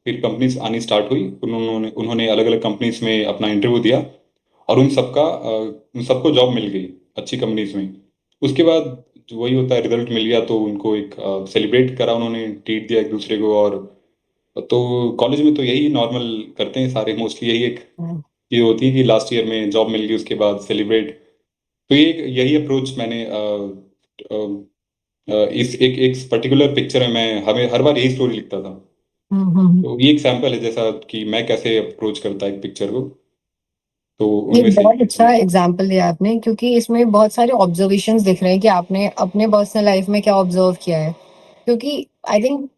फिर कंपनीज आनी स्टार्ट हुई, उन्होंने उन्होंने अलग अलग कंपनीज में अपना इंटरव्यू दिया, और उन सबको जॉब मिल गई अच्छी कंपनीज में। उसके बाद जो वही होता है, रिजल्ट मिल गया तो उनको एक सेलिब्रेट करा, उन्होंने ट्रीट दिया एक दूसरे को। और तो कॉलेज में तो यही नॉर्मल करते हैं सारे, मोस्टली यही एक चीज होती है कि लास्ट ईयर में जॉब मिल गई उसके बाद सेलिब्रेट। तो यही अप्रोच मैंने इस एक पर्टिकुलर पिक्चर में मैं हमें हर बार यही स्टोरी लिखता था। हम्म। तो ये एक सैंपल है जैसा कि मैं कैसे अप्रोच करता एक पिक्चर को। तो ये उनमें से बहुत अच्छा एग्जाम्पल दिया आपने, क्योंकि इसमें बहुत सारे ऑब्जर्वेशंस दिख रहे हैं कि आपने अपने पर्सनल लाइफ में क्या ऑब्जर्व किया है। क्योंकि आई थिंक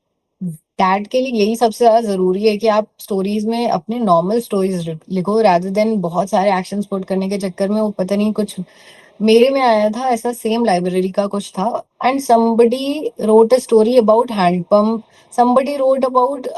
डैड के लिए यही सबसे ज्यादा जरूरी है कि आप स्टोरीज में अपने नॉर्मल स्टोरीज लिखो, रादर देन बहुत सारे एक्शंस पुट करने के चक्कर में वो पता नहीं कुछ। मेरे में आया था ऐसा, सेम लाइब्रेरी का कुछ था, and somebody wrote a story about hand pump, somebody wrote about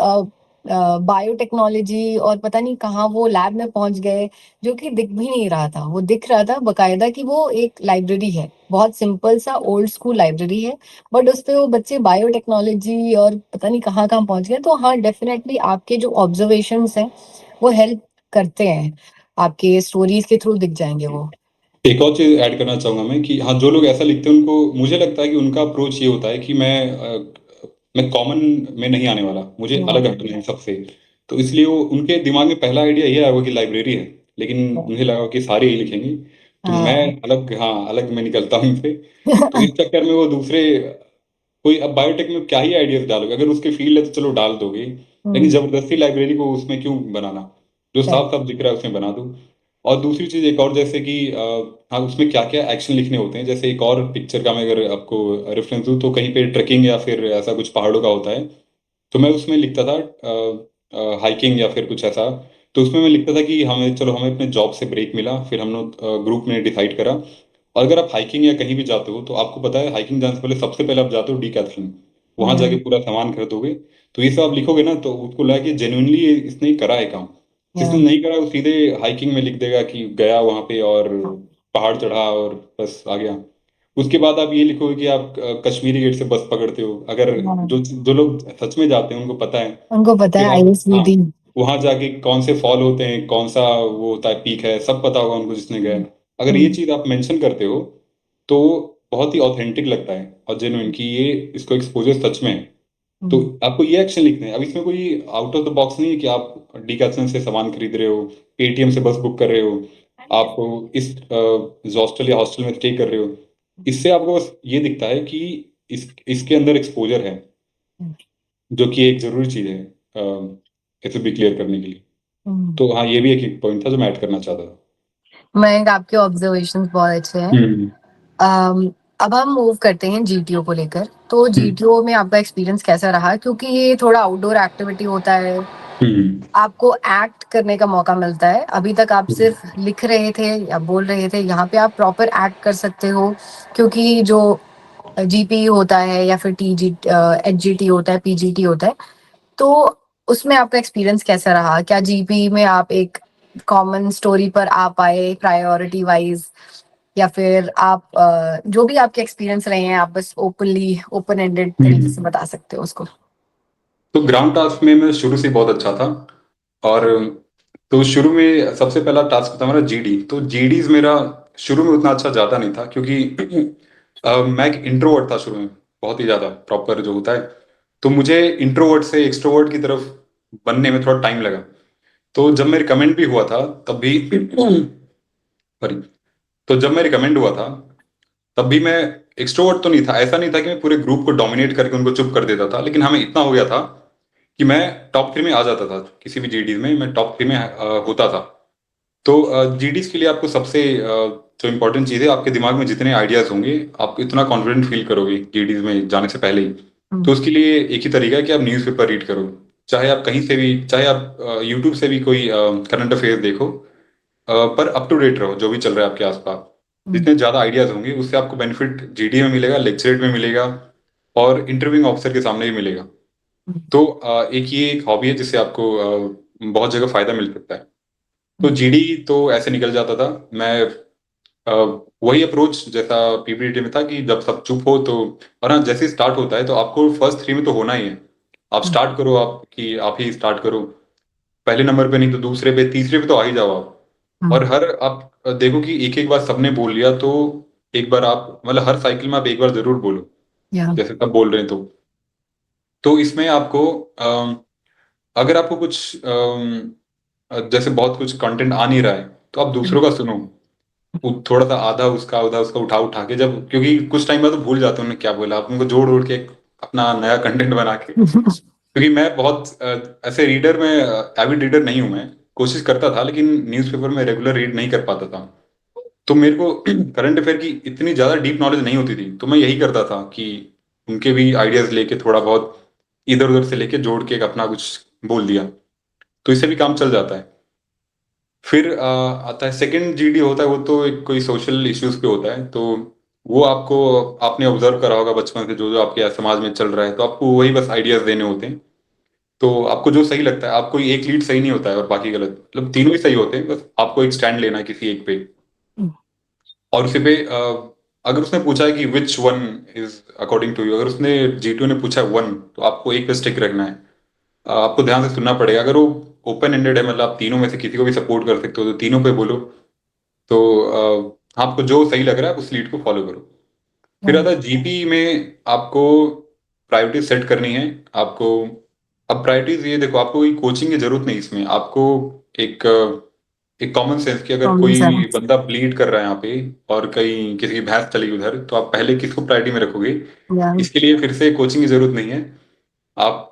biotechnology, और पता नहीं कहाँ वो लैब में पहुंच गए, जो कि दिख भी नहीं रहा था। वो दिख रहा था बकायदा कि वो एक लाइब्रेरी है, बहुत सिंपल सा ओल्ड स्कूल लाइब्रेरी है, बट उस पे वो बच्चे बायोटेक्नोलॉजी और पता नहीं कहाँ कहाँ पहुंच गए। तो हाँ, डेफिनेटली आपके जो ऑब्जर्वेशंस हैं वो हेल्प करते हैं, आपके स्टोरीज के थ्रू दिख जाएंगे वो। एक और चीज ऐड करना चाहूंगा मैं कि हाँ जो लोग ऐसा लिखते हैं उनको मुझे लगता है कि उनका अप्रोच ये होता है कि मैं कॉमन में नहीं आने वाला, मुझे अलग हटना है सबसे। तो इसलिए वो उनके दिमाग में पहला आइडिया ये आया होगा कि लाइब्रेरी है, लेकिन मुझे लगा कि सारे यही लिखेंगे। तो मैं हाँ। अलग, हाँ अलग में निकलता हूँ इनसे। तो इस चक्कर में वो दूसरे कोई, अब बायोटेक में क्या ही आइडियाज डालोगे, अगर उसके फील्ड है तो चलो डाल दोगे, लेकिन हम्म। जबरदस्ती लाइब्रेरी को उसमें क्यों बनाना, जो राइट। साफ साफ दिख रहा है उसमें बना दो। और दूसरी चीज एक और, जैसे कि हाँ उसमें क्या क्या एक्शन लिखने होते हैं। जैसे एक और पिक्चर का मैं अगर आपको रेफरेंस दूँ तो कहीं पे ट्रेकिंग या फिर ऐसा कुछ पहाड़ों का होता है, तो मैं उसमें लिखता था हाइकिंग या फिर कुछ ऐसा। तो उसमें मैं लिखता था कि हमें अपने जॉब से ब्रेक मिला, फिर हम लोग ग्रुप में डिसाइड करा। और अगर आप हाइकिंग या कहीं भी जाते हो तो आपको पता है हाइकिंग जाने से पहले सबसे पहले आप जाते हो डीकैथलॉन, वहां या। जाके पूरा सामान खरीदोगे। तो ये सब आप लिखोगे ना तो उसको लगा कि जेन्युइनली इसने करा है काम। या। जिसने नहीं करा वो सीधे हाइकिंग में लिख देगा कि गया वहां पे और पहाड़ चढ़ा और बस आ गया। उसके बाद आप ये लिखोगे कि आप कश्मीरी गेट से बस पकड़ते हो। अगर हाँ, जो जो लोग सच में जाते हैं उनको पता है। उनको पता है फिर आप, हाँ आईएसबीटी। वहां जाके कौन से फॉल होते हैं, कौन सा वो होता है पीक है, सब पता होगा उनको जिसने गया है। अगर ये हम्म, चीज आप मेंशन करते हो तो बहुत ही ऑथेंटिक लगता है और जेन्युइन कि ये इसको एक्सपोजर सच में है। तो हम्म, आपको ये एक्शन लिखना है। अब इसमें कोई आउट ऑफ द बॉक्स नहीं है कि आप डीकैथलन से सामान खरीद रहे हो, पेटीएम से बस बुक कर रहे हो, आप इस हॉस्टल या हॉस्टल में स्टे कर रहे हो। इससे आपको बस ये दिखता है कि इसके अंदर एक्सपोजर है, जो कि एक जरूरी चीज है इसे भी क्लियर करने के लिए। हम्म। तो हाँ, ये भी एक पॉइंट था जो मैं ऐड करना चाहता था। मयंक, आपके ऑब्जर्वेशंस बहुत अच्छे हैं। हम्म। अब हम मूव करते हैं जीटीओ को लेकर। तो हम्म। जीटीओ में आपका एक्सपीरियंस कैसा रहा? क्योंकि ये थोड़ा आउटडोर एक्टिविटी होता है, हम्म। आपको एक्ट करने का मौका मिलता है। अभी तक आप सिर्फ लिख रहे थे या बोल रहे थे, यहाँ पे आप प्रॉपर एक्ट कर सकते हो। क्योंकि जो जीपी होता है या फिर टीजी एचजीटी होता है, पीजीटी होता है, तो उसमें आपका एक्सपीरियंस कैसा रहा? क्या जीपी में आप एक कॉमन स्टोरी पर आ पाए प्रायोरिटी वाइज, या फिर आप जो भी आपके एक्सपीरियंस रहे हैं, आप बस ओपन एंडेड तरीके से बता सकते हो उसको। तो ग्राउंड टास्क में मैं शुरू से बहुत अच्छा था। और तो शुरू में सबसे पहला टास्क था मेरा जीडी। तो जीडीज मेरा शुरू में उतना अच्छा जाता नहीं था, क्योंकि मैं एक इंट्रोवर्ट था शुरू में, बहुत ही ज्यादा प्रॉपर जो होता है। तो मुझे इंट्रोवर्ट से एक्सट्रोवर्ट की तरफ बनने में थोड़ा टाइम लगा। तो जब मैं रिकमेंड भी हुआ था तब भी सॉरी, तो जब मैं रिकमेंड हुआ था तब भी मैं एक्सट्रोवर्ट तो नहीं था। ऐसा नहीं था कि मैं पूरे ग्रुप को डोमिनेट करके उनको चुप कर देता था, लेकिन हमें इतना हो गया था कि मैं टॉप 3 में आ जाता था। किसी भी जीडीज में मैं टॉप 3 में होता था। तो जीडीज के लिए आपको सबसे जो इम्पोर्टेंट चीज़ है, आपके दिमाग में जितने आइडियाज होंगे, आप इतना कॉन्फिडेंट फील करोगे जीडीज में जाने से पहले ही। तो उसके लिए एक ही तरीका है कि आप न्यूज़पेपर रीड करो। चाहे आप कहीं से भी, चाहे आप यूट्यूब से भी कोई करंट अफेयर देखो, पर अप टू डेट रहो जो भी चल रहा है आपके आसपास। जितने ज्यादा आइडियाज होंगे उससे आपको बेनिफिट जीडी में मिलेगा, लेक्चरेट में मिलेगा, और इंटरव्यूइंग ऑफिसर के सामने भी मिलेगा। तो एक ये एक हॉबी है जिससे आपको बहुत जगह फायदा मिल सकता है। तो जीडी तो ऐसे निकल जाता था मैं। अ, वही अप्रोच जैसा पीपीटी में था कि जब सब चुप हो तो, और हाँ, जैसे स्टार्ट होता है तो आपको फर्स्ट 3 में तो होना ही है। आप स्टार्ट करो, आप कि आप ही स्टार्ट करो पहले नंबर पे, नहीं तो दूसरे पे, तीसरे पे तो आ ही जाओ आप। और हर आप देखो कि एक एक बार सबने बोल लिया तो एक बार आप, मतलब हर साइकिल में आप एक बार जरूर बोलो, या जैसे सब बोल रहे हैं। तो इसमें आपको अगर आपको कुछ जैसे बहुत कुछ कंटेंट आ नहीं रहा है तो आप दूसरों का सुनो। थोड़ा सा आधा उसका आधा उसका उठा उठा के, जब क्योंकि कुछ टाइम बाद तो भूल जाते हो उन्होंने क्या बोला, आप उनको जोड़ उड़ के अपना नया कंटेंट बना के। क्योंकि मैं बहुत ऐसे रीडर में, एविड रीडर नहीं हूं मैं। कोशिश करता था लेकिन न्यूज़पेपर में रेगुलर रीड नहीं कर पाता था। तो मेरे को करंट अफेयर की इतनी ज्यादा डीप नॉलेज नहीं होती थी, तो मैं यही करता था कि उनके भी आइडियाज लेके थोड़ा बहुत इधर उधर से लेके जोड़ के एक अपना कुछ बोल दिया। तो इससे भी काम चल जाता है। फिर आता है सेकंड जीडी होता है, वो तो एक कोई सोशल इश्यूज पे होता है। तो वो आपको, आपने ऑब्जर्व करा होगा बचपन से जो जो आपके समाज में चल रहा है, तो आपको वही बस आइडियाज देने होते हैं। तो आपको जो सही लगता है, आपको एक लीड सही नहीं होता है और बाकी गलत, मतलब तीनों ही सही होते हैं, बस आपको एक स्टैंड लेना है किसी एक पे। और उसी पे अगर उसने पूछा है कि which one is according to you, अगर उसने जीटीओ ने पूछा है वन, तो आपको एक पे स्टिक रखना है। आपको ध्यान से सुनना पड़ेगा। अगर वो ओपन एंडेड है, मतलब आप तीनों में से किसी को भी सपोर्ट कर सकते हो, तो तीनों पे बोलो। तो आपको जो सही लग रहा है उस लीड को फॉलो करो। फिर आता है जीपी में आपको प्रायोरिटी सेट करनी है आपको। अब प्रायोरिटीज ये देखो, आपको कोई कोचिंग की जरूरत नहीं इसमें। आपको एक एक कॉमन सेंस कि अगर कॉमन कोई सेंस। बंदा ब्लीड कर रहा है यहाँ पे और कहीं किसी की भैंस चली गई उधर, तो आप पहले किसको प्रायोरिटी में रखोगे? या इसके लिए फिर से कोचिंग की जरूरत नहीं है। आप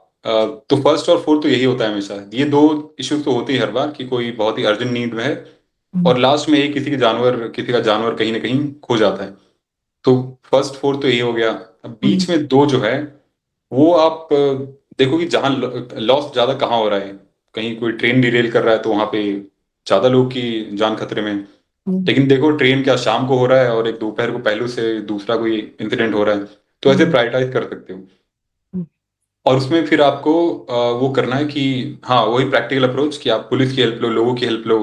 तो फर्स्ट और फोर्थ तो यही होता है हमेशा। ये दो इश्यूज तो होते ही हर बार कि कोई बहुत ही अर्जेंट नीड में है, और लास्ट में एक किसी का जानवर कहीं ना कहीं खो जाता है। तो फर्स्ट फोर्थ तो यही हो गया। अब बीच में दो जो है, वो आप देखो कि जहाँ लॉस ज्यादा कहाँ हो रहा है। कहीं कोई ट्रेन डिरेल कर रहा है तो वहां पे ज्यादा लोग की जान खतरे में। लेकिन देखो ट्रेन क्या शाम को हो रहा है और एक दोपहर को पहलू से दूसरा कोई इंसिडेंट हो रहा है, तो ऐसे प्रायोरिटाइज कर सकते हो। और उसमें फिर आपको वो करना है कि हाँ, वही प्रैक्टिकल अप्रोच कि आप पुलिस की हेल्प लो, लोगों की हेल्प लो।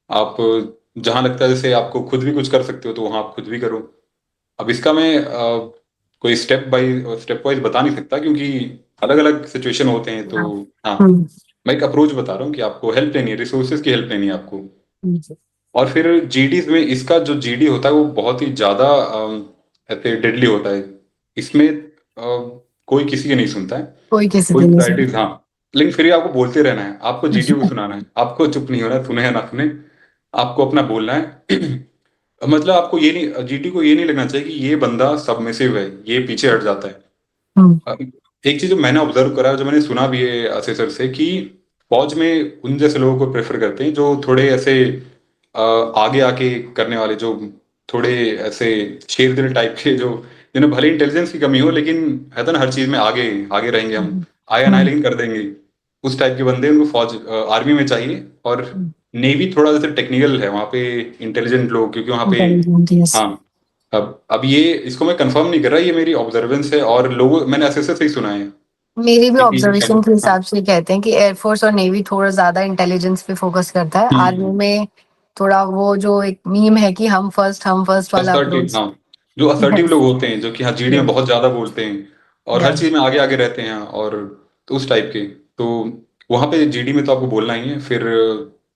आप जहाँ लगता है जैसे आपको खुद भी कुछ कर सकते हो तो वहाँ आप खुद भी करो। अब इसका मैं कोई स्टेप वाइज बता नहीं सकता, क्योंकि अलग अलग सिचुएशन होते हैं। तो हाँ, मैं एक अप्रोच बता रहा हूँ कि आपको हेल्प लेनी है, रिसोर्सेज की हेल्प लेनी है आपको। जी। और फिर जीडीज में इसका जो जीडी होता है वो बहुत ही ज्यादा ऐसे डेडली होता है। इसमें कोई किसी की नहीं सुनता है। कोई किसी कोई दिन नहीं प्रायोरिटीज, हाँ, लेकिन फिर भी आपको बोलते रहना है, आपको जीडी को सुना। सुनाना है, आपको चुप नहीं होना है, सुने या ना सुने, आपको अपना बोलना है। मतलब आपको ये नहीं, जीडी को ये नहीं लगना चाहिए कि ये बंदा सबमिसिव है, ये पीछे हट जाता है। हम्म। एक चीज जो मैंने ऑब्जर्व करा, जो मैंने सुना भी है असेसर से, कि फौज में उन जैसे लोगों को प्रेफर करते हैं जो थोड़े ऐसे आगे आके करने वाले, जो थोड़े ऐसे शेर दिल टाइप के, जो जिन्हें भले इंटेलिजेंस की कमी हो लेकिन है तो ना, हर चीज में आगे आगे रहेंगे, हम हम्म। आया ना आया हम्म। लेकिन कर देंगे। उस टाइप के बंदे उनको फौज आर्मी में चाहिए। और हम्म। नेवी थोड़ा जैसे टेक्निकल है, वहाँ पे इंटेलिजेंट लोग, क्योंकि वहाँ पे, इंटेलिजेंट, यस। हाँ, अब ये इसको मैं कंफर्म नहीं कर रहा, ये मेरी ऑब्जर्वेंस है और लोगों, मैंने असेसर से ही सुना है मेरी भी कि ऑब्जर्वेशन के हाँ। हिसाब से कहते हैं कि एयरफोर्स और नेवी थोड़ा ज्यादा इंटेलिजेंस पे फोकस करता है, आर्मी हम्म। में थोड़ा वो जो एक मीम है कि हम फर्स्ट वाला असर्टिव, अप्रोच। हाँ, जो असर्टिव यस। लोग होते हैं, जो कि हाँ जीडी में यस। बहुत ज्यादा बोलते हैं और हर यस। चीज में आगे आगे रहते हैं, और तो उस टाइप के, तो वहां पे जीडी में तो आपको बोलना ही है। फिर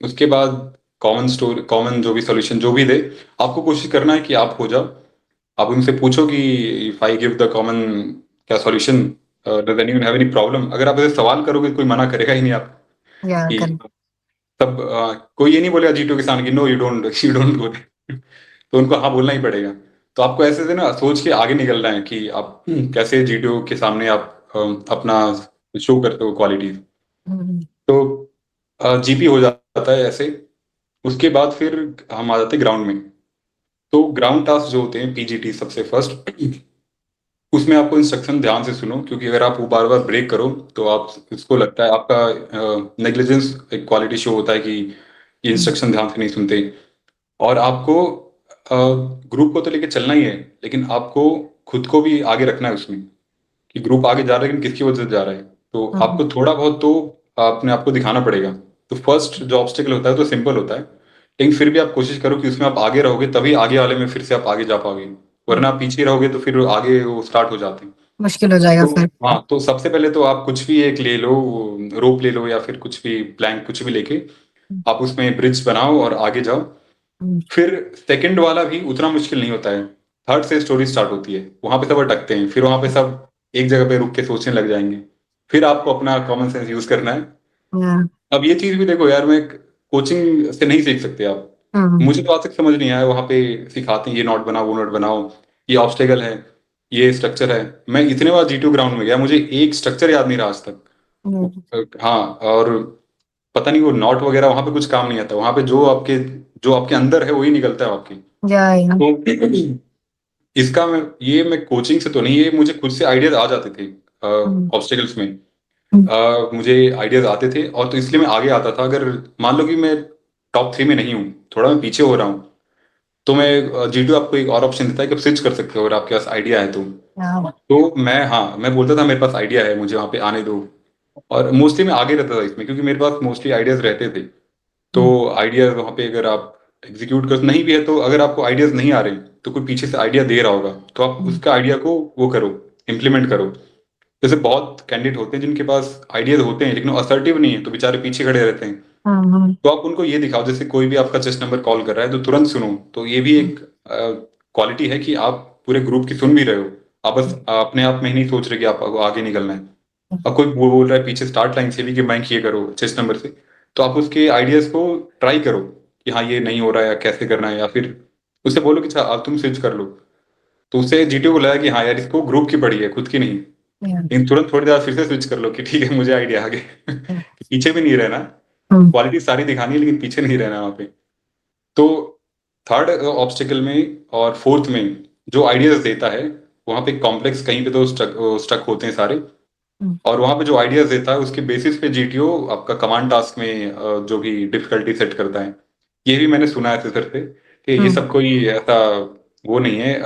उसके बाद कॉमन स्टोरी, कॉमन जो भी सोल्यूशन जो भी दे, आपको कोशिश करना है कि आप हो जाओ। आप उनसे पूछो कि if I give the common क्या solution, does anyone have any problem. अगर आप ऐसे सवाल करोगे कोई मना करेगा ही नहीं आप, या कि करेक्ट। तब कोई ये नहीं बोलेगा जीटू के सामने कि नो यू डोंट गो। तो उनको हाँ बोलना ही पड़ेगा। तो आपको ऐसे से ना सोच के आगे निकलना है कि आप कैसे जीटीओ के सामने आप अपना शो करते हो क्वालिटीज। तो जीपी हो जाता है ऐसे। उसके बाद फिर हम आ जाते हैं ग्राउंड में। तो ग्राउंड टास्क जो होते हैं पीजीटी सबसे फर्स्ट, उसमें आपको इंस्ट्रक्शन ध्यान से सुनो, क्योंकि अगर आप वो बार बार ब्रेक करो तो आप, इसको लगता है आपका नेग्लिजेंस, एक क्वालिटी शो होता है कि ये इंस्ट्रक्शन ध्यान से नहीं सुनते। और आपको ग्रुप को तो लेके चलना ही है, लेकिन आपको खुद को भी आगे रखना है उसमें, कि ग्रुप आगे जा रहा है लेकिन किसकी वजह से जा रहा है। तो आपको थोड़ा बहुत तो अपने आप को दिखाना पड़ेगा। तो फर्स्ट जो ऑब्स्टेकल होता है तो सिंपल होता है, लेकिन फिर भी आप कोशिश करो कि उसमें आप आगे रहोगे तभी आगे वाले में फिर से आप आगे जा पाओगे, वरना आप पीछे रहोगे तो फिर आगे वो स्टार्ट हो जाते हैं। मुश्किल हो जाएगा तो फिर। हाँ, तो सबसे पहले तो आप कुछ भी एक ले लो, रोप ले लो या फिर कुछ भी प्लैंक कुछ भी लेके आप उसमें ब्रिज बनाओ और आगे जाओ। फिर सेकंड वाला भी उतना मुश्किल नहीं होता है। थर्ड से स्टोरी स्टार्ट होती है, वहां पे सब अटकते हैं, फिर वहां पे सब एक जगह पे रुक के सोचने लग जाएंगे। फिर आपको अपना कॉमन सेंस यूज करना है। अब ये चीज भी देखो यार, मैं कोचिंग से नहीं सीख सकते आप। मुझे तो आज तक समझ नहीं आया, वहां पे सिखाते हैं ये नोट बनाओ वो नोट बनाओ, ये ऑब्स्टेकल है, ये स्ट्रक्चर है। मैं इतने बार जीटीयू ग्राउंड में गया, मुझे एक स्ट्रक्चर याद नहीं रहा आज तक। हाँ, और पता नहीं वो नॉट वगैरह वहां पे कुछ काम नहीं आता, वहां पे जो आपके अंदर है वही निकलता है आपकी। या तो इसका मैं कोचिंग से तो नहीं, ये मुझे खुद से आइडियाज आ जाते थे ऑब्स्टेकल्स में। मुझे आइडियाज आते थे और तो इसलिए मैं आगे आता था। अगर मान लो कि मैं टॉप 3 में नहीं हूँ, थोड़ा मैं पीछे हो रहा हूँ, तो मैं जीटीयू आपको एक और ऑप्शन देता है कि आप स्विच कर सकते हो अगर आपके पास आइडिया है तो मैं बोलता था मेरे पास आइडिया है, मुझे वहां पे आने दो। और मोस्टली मैं आगे रहता था इसमें, क्योंकि मेरे पास मोस्टली आइडियाज रहते थे। तो आइडियाज वहां पे अगर आप एग्जीक्यूट कर नहीं भी है, तो अगर आपको आइडियाज नहीं आ रहे तो कोई पीछे से आइडिया दे रहा होगा, तो आप उसका आइडिया को वो करो, इम्प्लीमेंट करो। जैसे बहुत कैंडिडेट होते हैं जिनके पास आइडियाज होते हैं लेकिन वो असर्टिव नहीं है, तो बेचारे पीछे खड़े रहते हैं। तो आप उनको ये दिखाओ, जैसे कोई भी आपका चेस्ट नंबर कॉल कर रहा है तो तुरंत सुनो। तो ये भी एक क्वालिटी है कि आप पूरे ग्रुप की सुन भी रहे हो, आप बस अपने आप में ही नहीं सोच रहे कि आप आगे निकलना है। अब कोई वो बोल रहा है पीछे स्टार्ट लाइन से भी कि बैंक ये करो चेस्ट नंबर से, तो आप उसके आइडियाज को ट्राई करो कि हाँ ये नहीं हो रहा है या कैसे करना है, या फिर उससे बोलो कि अच्छा अब तुम स्विच कर लो। तो उससे जीटीओ को लगा कि हाँ यार इसको ग्रुप की पड़ी है खुद की नहीं। लेकिन तुरंत थोड़ी देर फिर से स्विच कर लो कि ठीक है मुझे आइडिया आ गया। पीछे भी नहीं रहना, क्वालिटी सारी दिखानी है लेकिन पीछे नहीं रहना वहां पे। तो थर्ड ऑब्स्टिकल में और फोर्थ में जो आइडियाज देता है, वहां पे कॉम्प्लेक्स कहीं पे तो स्टक होते हैं सारे, और वहां पे जो आइडियाज देता है उसके बेसिस पे जीटीओ आपका कमांड टास्क में जो भी डिफिकल्टी सेट करता है। ये भी मैंने सुना है सर से कि ये सब कोई ऐसा वो नहीं है,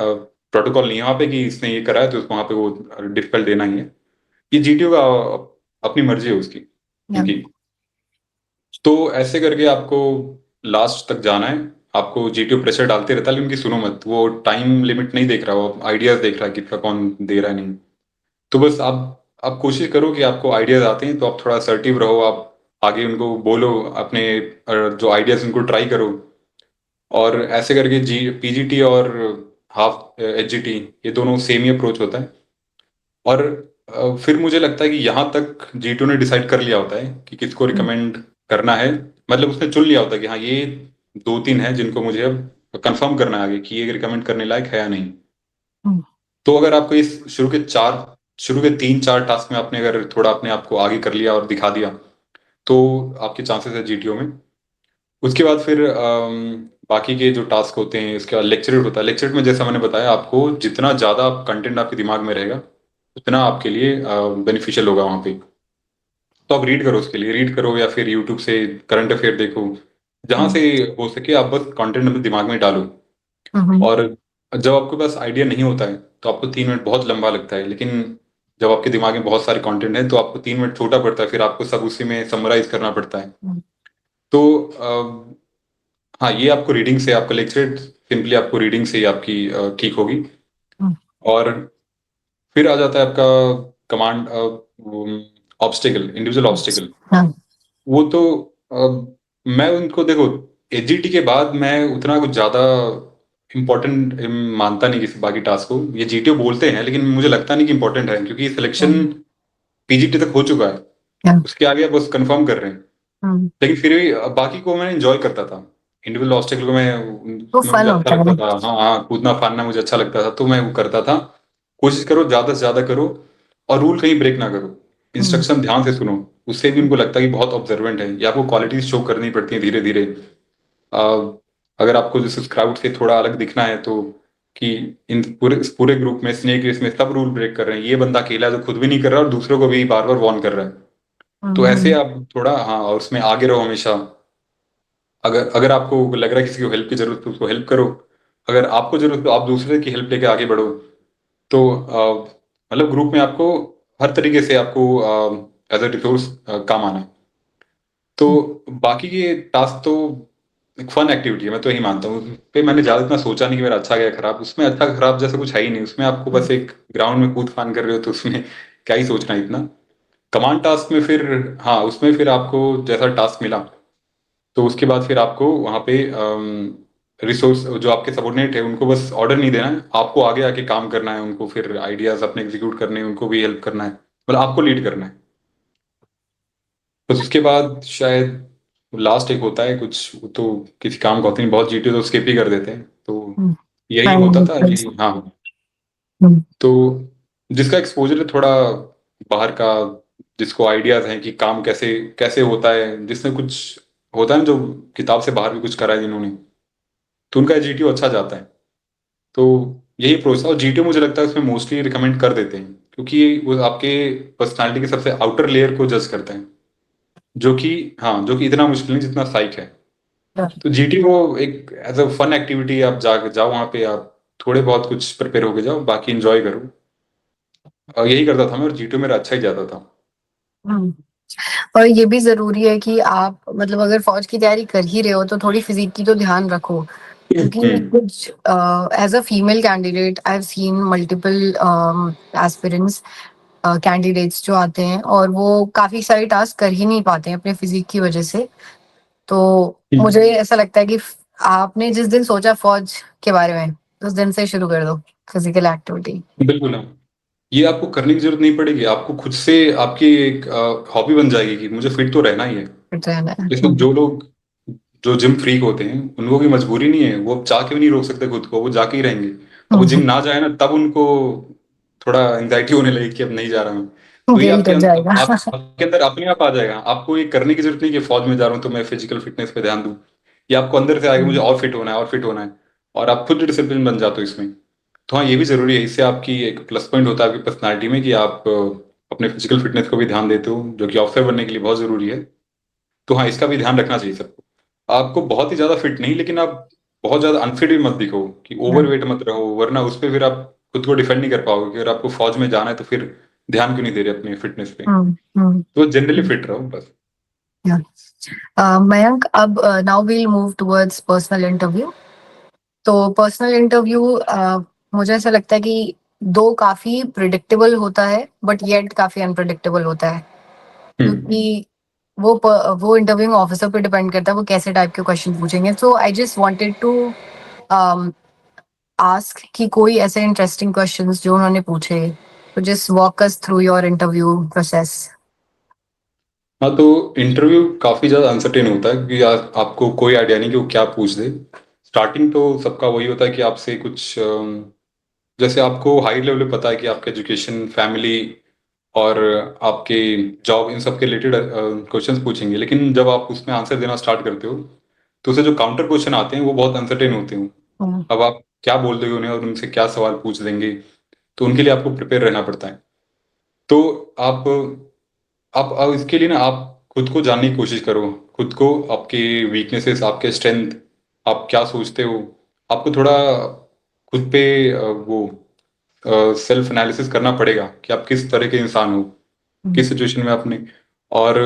प्रोटोकॉल नहीं है वहां पे कि इसने ये करा है तो वहां पे वो डिफिकल्ट देना ही है। ये जीटीओ का अपनी मर्जी है उसकी उनकी। तो ऐसे करके आपको लास्ट तक जाना है। आपको जीटीओ प्रेशर डालते रहता है लेकिन उनकी सुनो मत, वो टाइम लिमिट नहीं देख रहा, वो आइडियाज देख रहा है कितना कौन दे रहा है नहीं। तो बस आप कोशिश करो कि आपको आइडियाज आते हैं तो आप थोड़ा असर्टिव रहो, आप आगे उनको बोलो अपने जो आइडियाज उनको ट्राई करो, और ऐसे करके पीजीटी और हाफ एचजीटी ये दोनों सेम ही अप्रोच होता है। और फिर मुझे लगता है कि यहाँ तक जी2 ने डिसाइड कर लिया होता है कि किसको हम्म, रिकमेंड करना है, मतलब उसने चुन लिया होता है कि हाँ ये दो तीन है जिनको मुझे अब कंफर्म करना है आगे कि ये रिकमेंड करने लायक है या नहीं। हम्म, तो अगर आपको इस शुरू के 3-4 टास्क में आपने अगर थोड़ा अपने आप को आगे कर लिया और दिखा दिया, तो आपके चांसेस है जीटीओ में। उसके बाद फिर बाकी के जो टास्क होते हैं, इसके बाद लेक्चरेट होता है। लेक्चरेट में जैसा मैंने बताया आपको, जितना ज़्यादा कंटेंट आपके दिमाग में रहेगा उतना आपके लिए बेनिफिशियल होगा वहाँ पे। तो आप रीड करो, उसके लिए रीड करो या फिर यूट्यूब से करंट अफेयर देखो, जहाँ हम्म, से हो सके आप बस कंटेंट अपने दिमाग में डालो। हम्म, और जब आपके पास आइडिया नहीं होता है तो आपको 3 मिनट बहुत लंबा लगता है, लेकिन जब आपके दिमाग में बहुत सारे कंटेंट है तो आपको 3 मिनट छोटा पड़ता है, फिर आपको सब उसी में समराइज करना पड़ता है। हम्म, तो हाँ, ये आपको रीडिंग से, आपका लेक्चर सिंपली आपको रीडिंग से ही आपकी ठीक होगी। हम्म, और फिर आ जाता है आपका कमांड ऑब्स्टिकल, इंडिविजुअल ऑब्स्टिकल। हाँ, वो तो मैं उनको देखो, एचजीटी के बाद मैं उतना कुछ ज्यादा इम्पोर्टेंट मानता नहीं किसी बाकी टास्क को। ये जीटीओ बोलते हैं लेकिन मुझे लगता नहीं कि इम्पोर्टेंट है, क्योंकि सिलेक्शन हम्म, पीजीटी तक हो चुका है, हाँ, उसके आगे आप बस कंफर्म कर रहे हैं। हम्म, लेकिन फिर भी बाकी को मैं एंजॉय करता था। इंडिविजुअल ऑब्स्टेकल को मैं, तो उसमें मुझे फन अच्छा होता लगता है। था, हाँ हाँ, कूदना फानना मुझे अच्छा लगता था, तो मैं वो करता था। कोशिश करो ज्यादा से ज्यादा करो, और रूल कहीं ब्रेक ना करो, हम्म, इंस्ट्रक्शन ध्यान से सुनो। उससे भी उनको लगता है कि बहुत ऑब्जर्वेंट है, या आपको क्वालिटीज शो करनी पड़ती है धीरे धीरे। अगर आपको जैसे क्राउड से थोड़ा अलग दिखना है तो, कि इन इस पूरे ग्रुप में, स्नेक रेस में सब रूल ब्रेक कर रहे हैं, ये बंदा अकेला है जो खुद भी नहीं कर रहा और दूसरों को भी बार बार वार्न कर रहा है, तो ऐसे हम्म, आप थोड़ा, हाँ, और उसमें आगे रहो हमेशा। अगर अगर आपको लग रहा है किसी को हेल्प की जरूरत है तो उसको हेल्प करो, अगर आपको जरूरत है तो आप दूसरे की हेल्प लेके आगे बढ़ो। तो मतलब ग्रुप में आपको हर तरीके से आपको एज अ रिसोर्स काम आना है। तो बाकी के टास्क तो एक फन एक्टिविटी है, मैं तो यही मानता हूँ। उस पे मैंने ज्यादा इतना सोचा नहीं कि मेरा अच्छा गया खराब, उसमें अच्छा खराब जैसा कुछ है ही नहीं, उसमें आपको बस एक ग्राउंड में कूद फान कर रहे हो तो उसमें क्या ही सोचना है इतना। कमांड टास्क में फिर, हाँ, उसमें फिर आपको जैसा टास्क मिला तो उसके बाद फिर आपको वहाँ पे रिसोर्स जो आपके सबॉर्डिनेट है उनको बस ऑर्डर नहीं देना है, आपको आगे आके काम करना है, उनको फिर आइडियाज अपने एग्जीक्यूट करने हैं, उनको भी हेल्प करना है, मतलब आपको लीड करना है। बस उसके बाद शायद लास्ट एक होता है कुछ, वो तो किसी काम का होता नहीं, बहुत जीटी तो स्किप ही कर देते हैं, तो हम्म, यही होता फाइनली, था यही, हाँ। हम्म, तो जिसका एक्सपोजर है थोड़ा बाहर का, जिसको आइडियाज हैं कि काम कैसे कैसे होता है, जिसने कुछ होता है ना, जो किताब से बाहर भी कुछ करा है जिन्होंने, तो उनका जीटीओ अच्छा जाता है। तो यही प्रोसेस, और जीटीओ मुझे लगता है उसमें मोस्टली रिकमेंड कर देते हैं, क्योंकि वो आपके पर्सनालिटी के सबसे आउटर लेयर को जज करते हैं, जो कि, हाँ, जो कि इतना मुश्किल नहीं जितना साइक है। तो जीटी वो एक एज अ फन एक्टिविटी, आप जाओ वहाँ पे, आप थोड़े बहुत कुछ प्रिपेयर होके जाओ, बाकी एंजॉय करो। और यही करता था मैं, और जीटीओ मेरा अच्छा ही जाता था। हम्म। और ये भी जरूरी है कि आप मतलब अगर फौज की तैयारी कर ही रहे हो तो थोड़ी फिजिक की तो ध्यान रखो, क्योंकि हम्म। कुछ as a female candidate I have seen multiple aspirants candidates जो आते हैं और वो काफी सारे टास्क कर ही नहीं पाते हैं अपने फिजिक की वजह से। तो मुझे ऐसा लगता है कि आपने जिस दिन सोचा फौज के बारे में उस दिन से शुरू कर दो फिजिकल एक्टिविटी। बिल्कुल, हाँ, ये आपको करने की जरूरत नहीं पड़ेगी, आपको खुद से आपकी एक हॉबी बन जाएगी कि मुझे फिट तो रहना ही है। फिट रहना है। इसमें जो लोग जो जिम फ्रीक होते हैं उनको की मजबूरी नहीं है, वो अब चाह के भी नहीं रोक सकते खुद को, वो जाके ही रहेंगे। अब वो जिम ना जाए ना, तब उनको थोड़ा एंजाइटी होने लगी कि अब नहीं जा रहा हूँ। तो ये गिल्ट आपके हो जाएगा। आपके अंदर अपने आप आ जाएगा, आपको ये करने की जरूरत नहीं कि फौज में जा रहा हूँ तो मैं फिजिकल फिटनेस पे ध्यान दूं। ये आपको अंदर से आएगा, मुझे और फिट होना है और फिट होना है, और आप खुद डिसिप्लिन बन जाते हो इसमें। तो हाँ, ये भी जरूरी है, इससे आपकी एक प्लस पॉइंट होता है आपकी पर्सनालिटी में कि आप अपने फिजिकल फिटनेस को भी ध्यान देते हो, जो कि ऑफिसर बनने के लिए बहुत जरूरी है। तो हाँ, इसका भी ध्यान रखना चाहिए सबको। आपको बहुत ही ज्यादा फिट नहीं, लेकिन आप बहुत ज्यादा अनफिट भी मत दिखो, कि ओवरवेट मत रहो, वरना उस पे फिर आप खुद को डिफेंड नहीं कर पाओगे कि अगर आपको फौज में जाना है तो फिर ध्यान क्यों नहीं दे रहे अपने फिटनेस पे। तो जनरली फिट रहो बस। मयंक, अब now we'll move towards personal interview. तो पर्सनल इंटरव्यू मुझे ऐसा लगता है कि दो काफी प्रिडिक्टेबल होता है बट येट काफी अनप्रिडिक्टेबल होता है, हम्म। क्योंकि वो इंटरव्यूइंग ऑफिसर पे डिपेंड करता है वो कैसे टाइप के क्वेश्चन पूछेंगे. So I just wanted to ask कि कोई ऐसे इंटरेस्टिंग क्वेश्चंस जो उन्होंने पूछे, तो just walk us through your interview process. हाँ, तो इंटरव्यू काफ़ी ज़्यादा अनसर्टेन होता है क्योंकि आपको कोई आइडिया नहीं कि वो क्या पूछ दे. स्टार्टिंग तो सबका वही होता है कि आपसे कुछ जैसे आपको हाई लेवल पे पता है कि आपका एजुकेशन, फैमिली और आपके जॉब, इन सब के रिलेटेड क्वेश्चंस पूछेंगे. लेकिन जब आप उसमें आंसर देना स्टार्ट करते हो तो उससे जो काउंटर क्वेश्चन आते हैं वो बहुत अनसर्टेन होते हैं. अब आप क्या बोल दोगे उन्हें और उनसे क्या सवाल पूछ देंगे, तो उनके लिए आपको प्रिपेयर रहना पड़ता है. तो आप अब इसके लिए ना आप खुद को जानने की कोशिश करो. खुद को, आपके वीकनेसेस, आपके स्ट्रेंथ, आप क्या सोचते हो. आपको थोड़ा खुद पे वो सेल्फ एनालिसिस करना पड़ेगा कि आप किस तरह के इंसान हो, किस सिचुएशन में आपने. और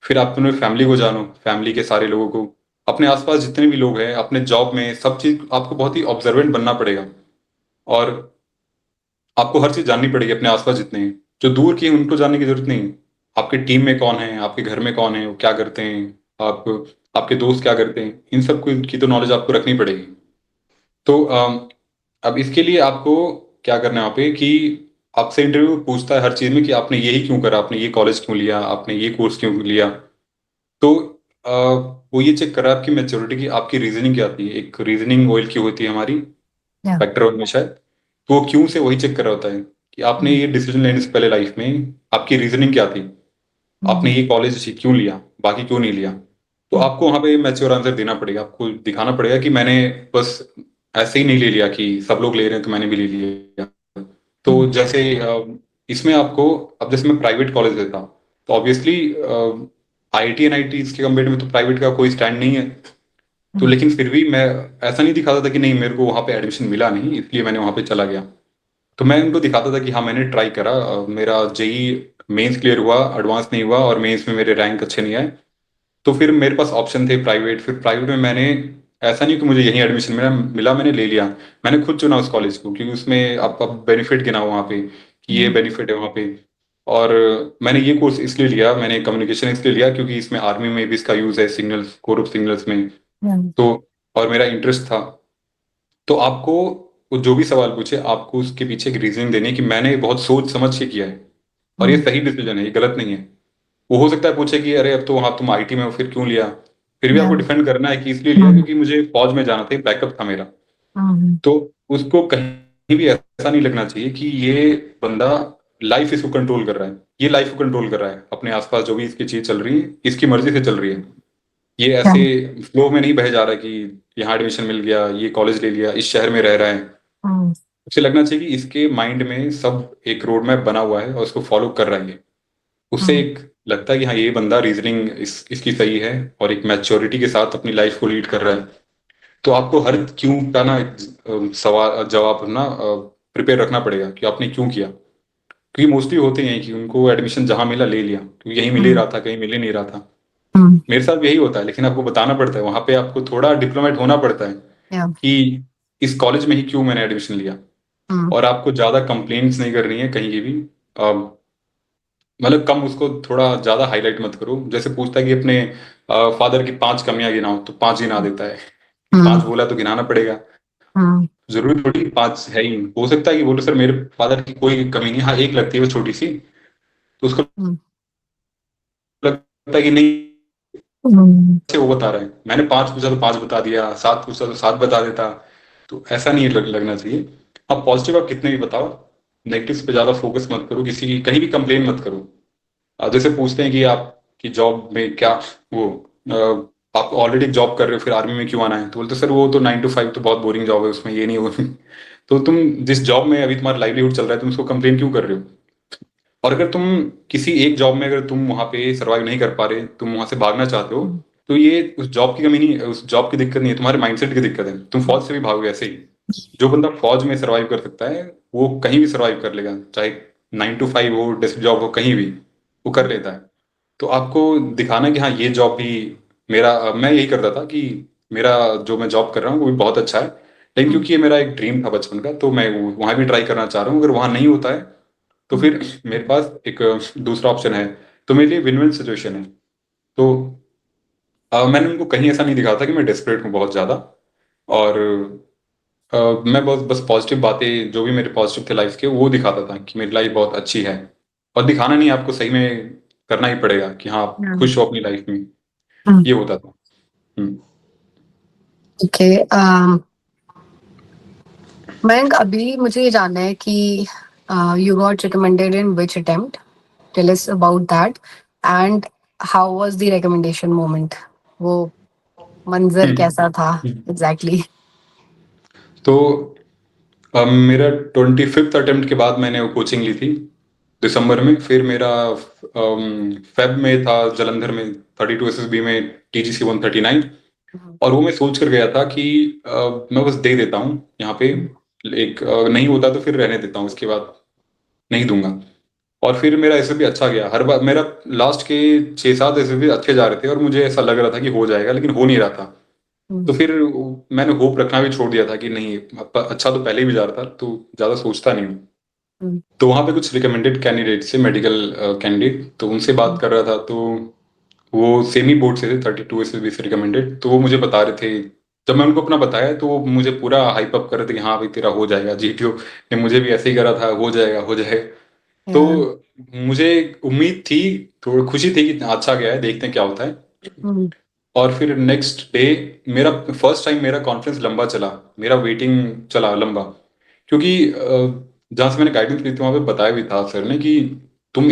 फिर आप अपने फैमिली को जानो, फैमिली के सारे लोगों को, अपने आसपास जितने भी लोग हैं, अपने जॉब में सब चीज आपको बहुत ही ऑब्जर्वेंट बनना पड़ेगा. और आपको हर चीज जाननी पड़ेगी अपने आसपास जितने हैं. जो दूर की हैं उनको जानने की जरूरत नहीं. आपकी टीम में कौन है, आपके घर में कौन है, वो क्या करते हैं, आप आपके दोस्त क्या करते हैं, इन सब की तो नॉलेज आपको रखनी पड़ेगी. तो अब इसके लिए आपको क्या करना है वहाँ पे कि आपसे इंटरव्यू पूछता है हर चीज में कि आपने यही क्यों करा, आपने ये कॉलेज क्यों लिया, आपने ये कोर्स क्यों लिया. तो वो ये चेक कर रहा है आपकी मेच्योरिटी की, आपकी रीजनिंग क्या थी. एक रीजनिंग ऑयल की होती है हमारी, फैक्टर वन में शायद. तो वो क्यों से वही चेक कर रहा होता है कि आपने ये डिसीजन लेने से पहले लाइफ में आपकी रीजनिंग क्या थी. आपने ये कॉलेज क्यों लिया, बाकी क्यों नहीं लिया. तो आपको वहां पे मैच्योर आंसर देना पड़ेगा. आपको दिखाना पड़ेगा कि मैंने बस ऐसे ही नहीं ले लिया कि सब लोग ले रहे हैं तो मैंने भी ले लिया. तो जैसे इसमें आपको, अब जैसे मैं प्राइवेट कॉलेज लेता तो ऑब्वियसली आईआईटी एनआईटी इसके कंपेयर में तो प्राइवेट का कोई स्टैंड नहीं है. तो लेकिन फिर भी मैं ऐसा नहीं दिखाता था कि नहीं मेरे को वहां पे एडमिशन मिला नहीं इसलिए मैंने वहां पे चला गया. तो मैं उनको दिखाता था कि हाँ मैंने ट्राई करा, मेरा जेई मेंस क्लियर हुआ, एडवांस नहीं हुआ और मेंस में मेरे रैंक अच्छे नहीं आए. तो फिर मेरे पास ऑप्शन थे प्राइवेट. फिर प्राइवेट में मैंने, ऐसा नहीं कि मुझे यहीं एडमिशन मिला मिला मैंने ले लिया. मैंने खुद चुना उस कॉलेज को क्योंकि उसमें आपका बेनिफिट गिना वहाँ पे कि ये बेनिफिट है वहाँ पे. और मैंने ये कोर्स इसलिए लिया, मैंने कम्युनिकेशन इसलिए लिया क्योंकि इसमें आर्मी में भी इसका यूज है, सिग्नल्स, कोर ऑफ सिग्नल्स में. तो और मेरा इंटरेस्ट था. तो आपको वो जो भी सवाल पूछे आपको उसके पीछे एक रीजनिंग देनी है कि मैंने बहुत सोच समझ के किया है और ये सही डिसीजन है, ये गलत नहीं है. वो हो सकता है पूछे कि अरे अब तो वहां तुम आईटी में हो फिर क्यों लिया. फिर भी आपको डिफेंड करना है कि इसलिए लिया क्योंकि मुझे फौज में जाना था, बैकअप था मेरा. तो उसको कहीं भी ऐसा नहीं लगना चाहिए कि ये बंदा लाइफ इसको कंट्रोल कर रहा है. ये लाइफ को कंट्रोल कर रहा है, अपने आसपास जो भी इसकी चीज चल रही है इसकी मर्जी से चल रही है. ये ऐसे फ्लो में नहीं बह जा रहा है कि यहाँ एडमिशन मिल गया, ये कॉलेज ले लिया, इस शहर में रह रहा है. उसे लगना चाहिए कि इसके माइंड में सब एक रोड मैप बना हुआ है और उसको फॉलो कर रहा है ये. उससे एक लगता है कि हाँ ये बंदा रीजनिंग इसकी सही है और एक मैच्योरिटी के साथ अपनी लाइफ को लीड कर रहा है. तो आपको हर क्यों का ना सवाल जवाब ना प्रिपेयर रखना पड़ेगा कि आपने क्यों किया. क्योंकि मोस्टली होते हैं कि उनको एडमिशन जहां मिला ले लिया क्योंकि यहीं मिल ही रहा था, कहीं मिल ही नहीं रहा था. मेरे साथ भी यही होता है. लेकिन आपको बताना पड़ता है वहां पे, आपको थोड़ा डिप्लोमेट होना पड़ता है कि इस कॉलेज में ही क्यों मैंने एडमिशन लिया. और आपको ज्यादा कंप्लेंट्स नहीं करनी है कहीं की भी. मतलब कम उसको थोड़ा ज्यादा हाईलाइट मत करो. जैसे पूछता है कि अपने फादर की 5 कमियां गिनाओ तो 5 गिना देता है. 5 बोला तो गिनाना पड़ेगा. जरूरी थोड़ी 5 है ही. हो सकता है कि बोलो सर मेरे फादर की कोई कमी नहीं, हाँ एक लगती है वो छोटी सी. तो उसको लगता है कि नहीं से वो बता रहा है, मैंने 5 पूछा तो 5 बता दिया, 7 पूछा तो 7 बता देता. तो ऐसा नहीं लगना चाहिए. आप पॉजिटिव आप कितने भी बताओ, नेगेटिव पे ज्यादा फोकस मत करो, किसी की कहीं भी कंप्लेन मत करो. जैसे पूछते हैं कि आपकी जॉब में क्या वो आप ऑलरेडी जॉब कर रहे हो फिर आर्मी में क्यों आना है, तो बोलते सर वो तो 9 to 5 तो बहुत बोरिंग जॉब है, उसमें ये नहीं हो. तो तुम जिस जॉब में अभी तुम्हारा लाइवलीहुड चल रहा है तुम उसको कंप्लेन क्यों कर रहे हो. और अगर तुम किसी एक जॉब में अगर तुम वहां पे सरवाइव नहीं कर पा रहे, तुम वहां से भागना चाहते हो, तो ये उस जॉब की कमी नहीं है, उस जॉब की दिक्कत नहीं है, तुम्हारे माइंडसेट की दिक्कत है. तुम फौज से भी भागोगे ऐसे ही. जो बंदा फौज में सरवाइव कर सकता है वो कहीं भी सरवाइव कर लेगा, चाहे 9 to 5 हो, डेस्क जॉब हो, कहीं भी वो कर लेता है. तो आपको दिखाना है कि हाँ ये जॉब भी मेरा, मैं यही करता था कि मेरा जो मैं जॉब कर रहा हूँ वो भी बहुत अच्छा है. लेकिन क्योंकि ये मेरा एक ड्रीम था बचपन का तो मैं वहां भी ट्राई करना चाह रहा हूँ. अगर वहां नहीं होता है तो फिर मेरे पास एक दूसरा ऑप्शन है. तो मेरे लिए विन विन सिचुएशन है. तो मैंने उनको कहीं ऐसा नहीं दिखा था कि मैं डेस्परेट हूँ बहुत ज़्यादा। और अ, मैं बस बस पॉजिटिव बातें जो भी मेरे पॉजिटिव थे लाइफ के वो दिखाता था कि मेरी लाइफ बहुत अच्छी है। और दिखाना नहीं, आपको सही में करना ही पड़ेगा कि हाँ आप खुश हो अपनी लाइफ में। ये होता था। हम्म। ओके। मयंक, अभी मुझे ये जानना है कि you got recommended in which attempt? Tell us about that, and how was the recommendation moment? वो मंजर कैसा था हम्म। एग्जैक्टली? तो मेरा 25th अटेम्प्ट के बाद मैंने वो कोचिंग ली थी दिसंबर में। फिर मेरा फेब में था जलंधर में 32 एसएसबी में TGC 139। और वो मैं सोच कर गया था कि मैं बस दे देता हूँ यहाँ पे। एक नहीं होता तो फिर रहने देता हूँ, इसके बाद नहीं दूंगा। और फिर मेरा एसएसबी अच्छा गया हर बार। मेरा लास्ट के 6-7 एसएसबी अच्छे जा रहे थे और मुझे ऐसा लग रहा था कि हो जाएगा, लेकिन हो नहीं रहा था। तो फिर मैंने होप रखना भी छोड़ दिया था कि नहीं, अच्छा तो पहले ही भी जा रहा था तो ज्यादा सोचता नहीं हूँ। तो वहां पे कुछ रिकमेंडेड कैंडिडेट से, मेडिकल कैंडिडेट, तो उनसे बात कर रहा था। तो वो सेमी बोर्ड से थे, 32 एसएसबी से रिकमेंडेड। तो वो मुझे बता रहे थे, जब मैं उनको अपना बताया तो वो मुझे पूरा हाइप अप कर रहे थे कि हाँ भाई तेरा हो जाएगा। GTO ने मुझे भी ऐसे ही करा था, हो जाएगा हो जाएगा। तो मुझे उम्मीद थी, थोड़ी खुशी थी कि अच्छा गया है, देखते हैं क्या होता है। और फिर नेक्स्ट डे मेरा फर्स्ट टाइम मेरा कॉन्फ्रेंस लंबा चला, मेरा वेटिंग चला लंबा। क्योंकि जहाँ से मैंने गाइडेंस ली थी वहाँ पे बताया भी था सर ने कि तुम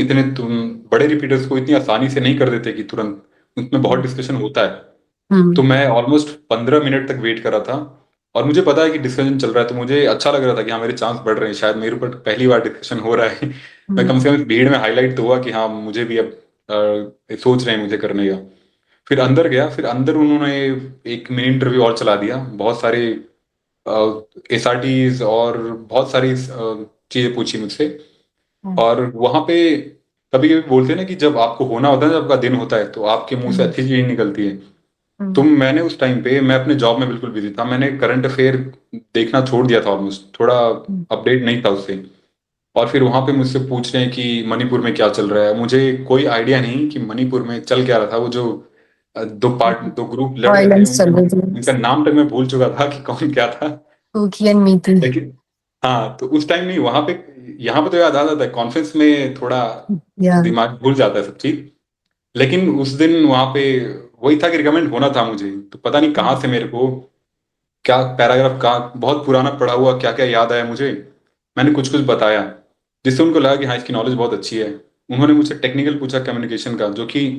बड़े रिपीटर्स को इतनी आसानी से नहीं कर देते कि तुरंत, उसमें बहुत डिस्कशन होता है। तो मैं ऑलमोस्ट 15 मिनट तक वेट कर रहा था। और मुझे पता है कि डिस्कशन चल रहा है, तो मुझे अच्छा लग रहा था कि हाँ मेरे चांस बढ़ रहे हैं, शायद मेरे ऊपर पहली बार डिस्कशन हो रहा है। मैं कम से कम इस भीड़ में हाईलाइट तो हुआ कि हाँ मुझे भी अब सोच रहे हैं मुझे करने का। फिर अंदर गया, फिर अंदर उन्होंने एक मिनी इंटरव्यू और चला दिया, बहुत सारे SRTs और बहुत सारी चीजें पूछी मुझसे। और वहां पे कभी कभी बोलते हैं ना कि जब आपको होना होता है, जब आपका दिन होता है तो आपके मुंह से अच्छी चीज निकलती है। तो मैंने उस टाइम पे, मैं अपने जॉब में बिल्कुल बिजी था, मैंने करंट अफेयर देखना छोड़ दिया था ऑलमोस्ट, थोड़ा अपडेट नहीं था उससे। और फिर वहां पे मुझसे पूछ रहे हैं कि मणिपुर में क्या चल रहा है। मुझे कोई आइडिया नहीं कि मणिपुर में चल क्या रहा था। वो जो दो ग्रुप लड़ रहे थे, वायलेंस चल रही थी। उनका नाम तक मैं भूल चुका था कि कौन क्या था। कुकी एंड मीठी। लेकिन हाँ, तो उस टाइम नहीं, वहां पे, यहाँ पे तो याद आ जाता है, कॉन्फ्रेंस में थोड़ा या दिमाग भूल जाता है सब चीज। लेकिन उस दिन वहां पे वही था कि रिकमेंड होना था मुझे, तो पता नहीं कहाँ से मेरे को क्या पैराग्राफ का बहुत पुराना पढ़ा हुआ क्या क्या याद आया मुझे। मैंने कुछ कुछ बताया जिससे उनको लगा कि हाँ इसकी नॉलेज बहुत अच्छी है। उन्होंने मुझसे टेक्निकल पूछा कम्युनिकेशन का, जो कि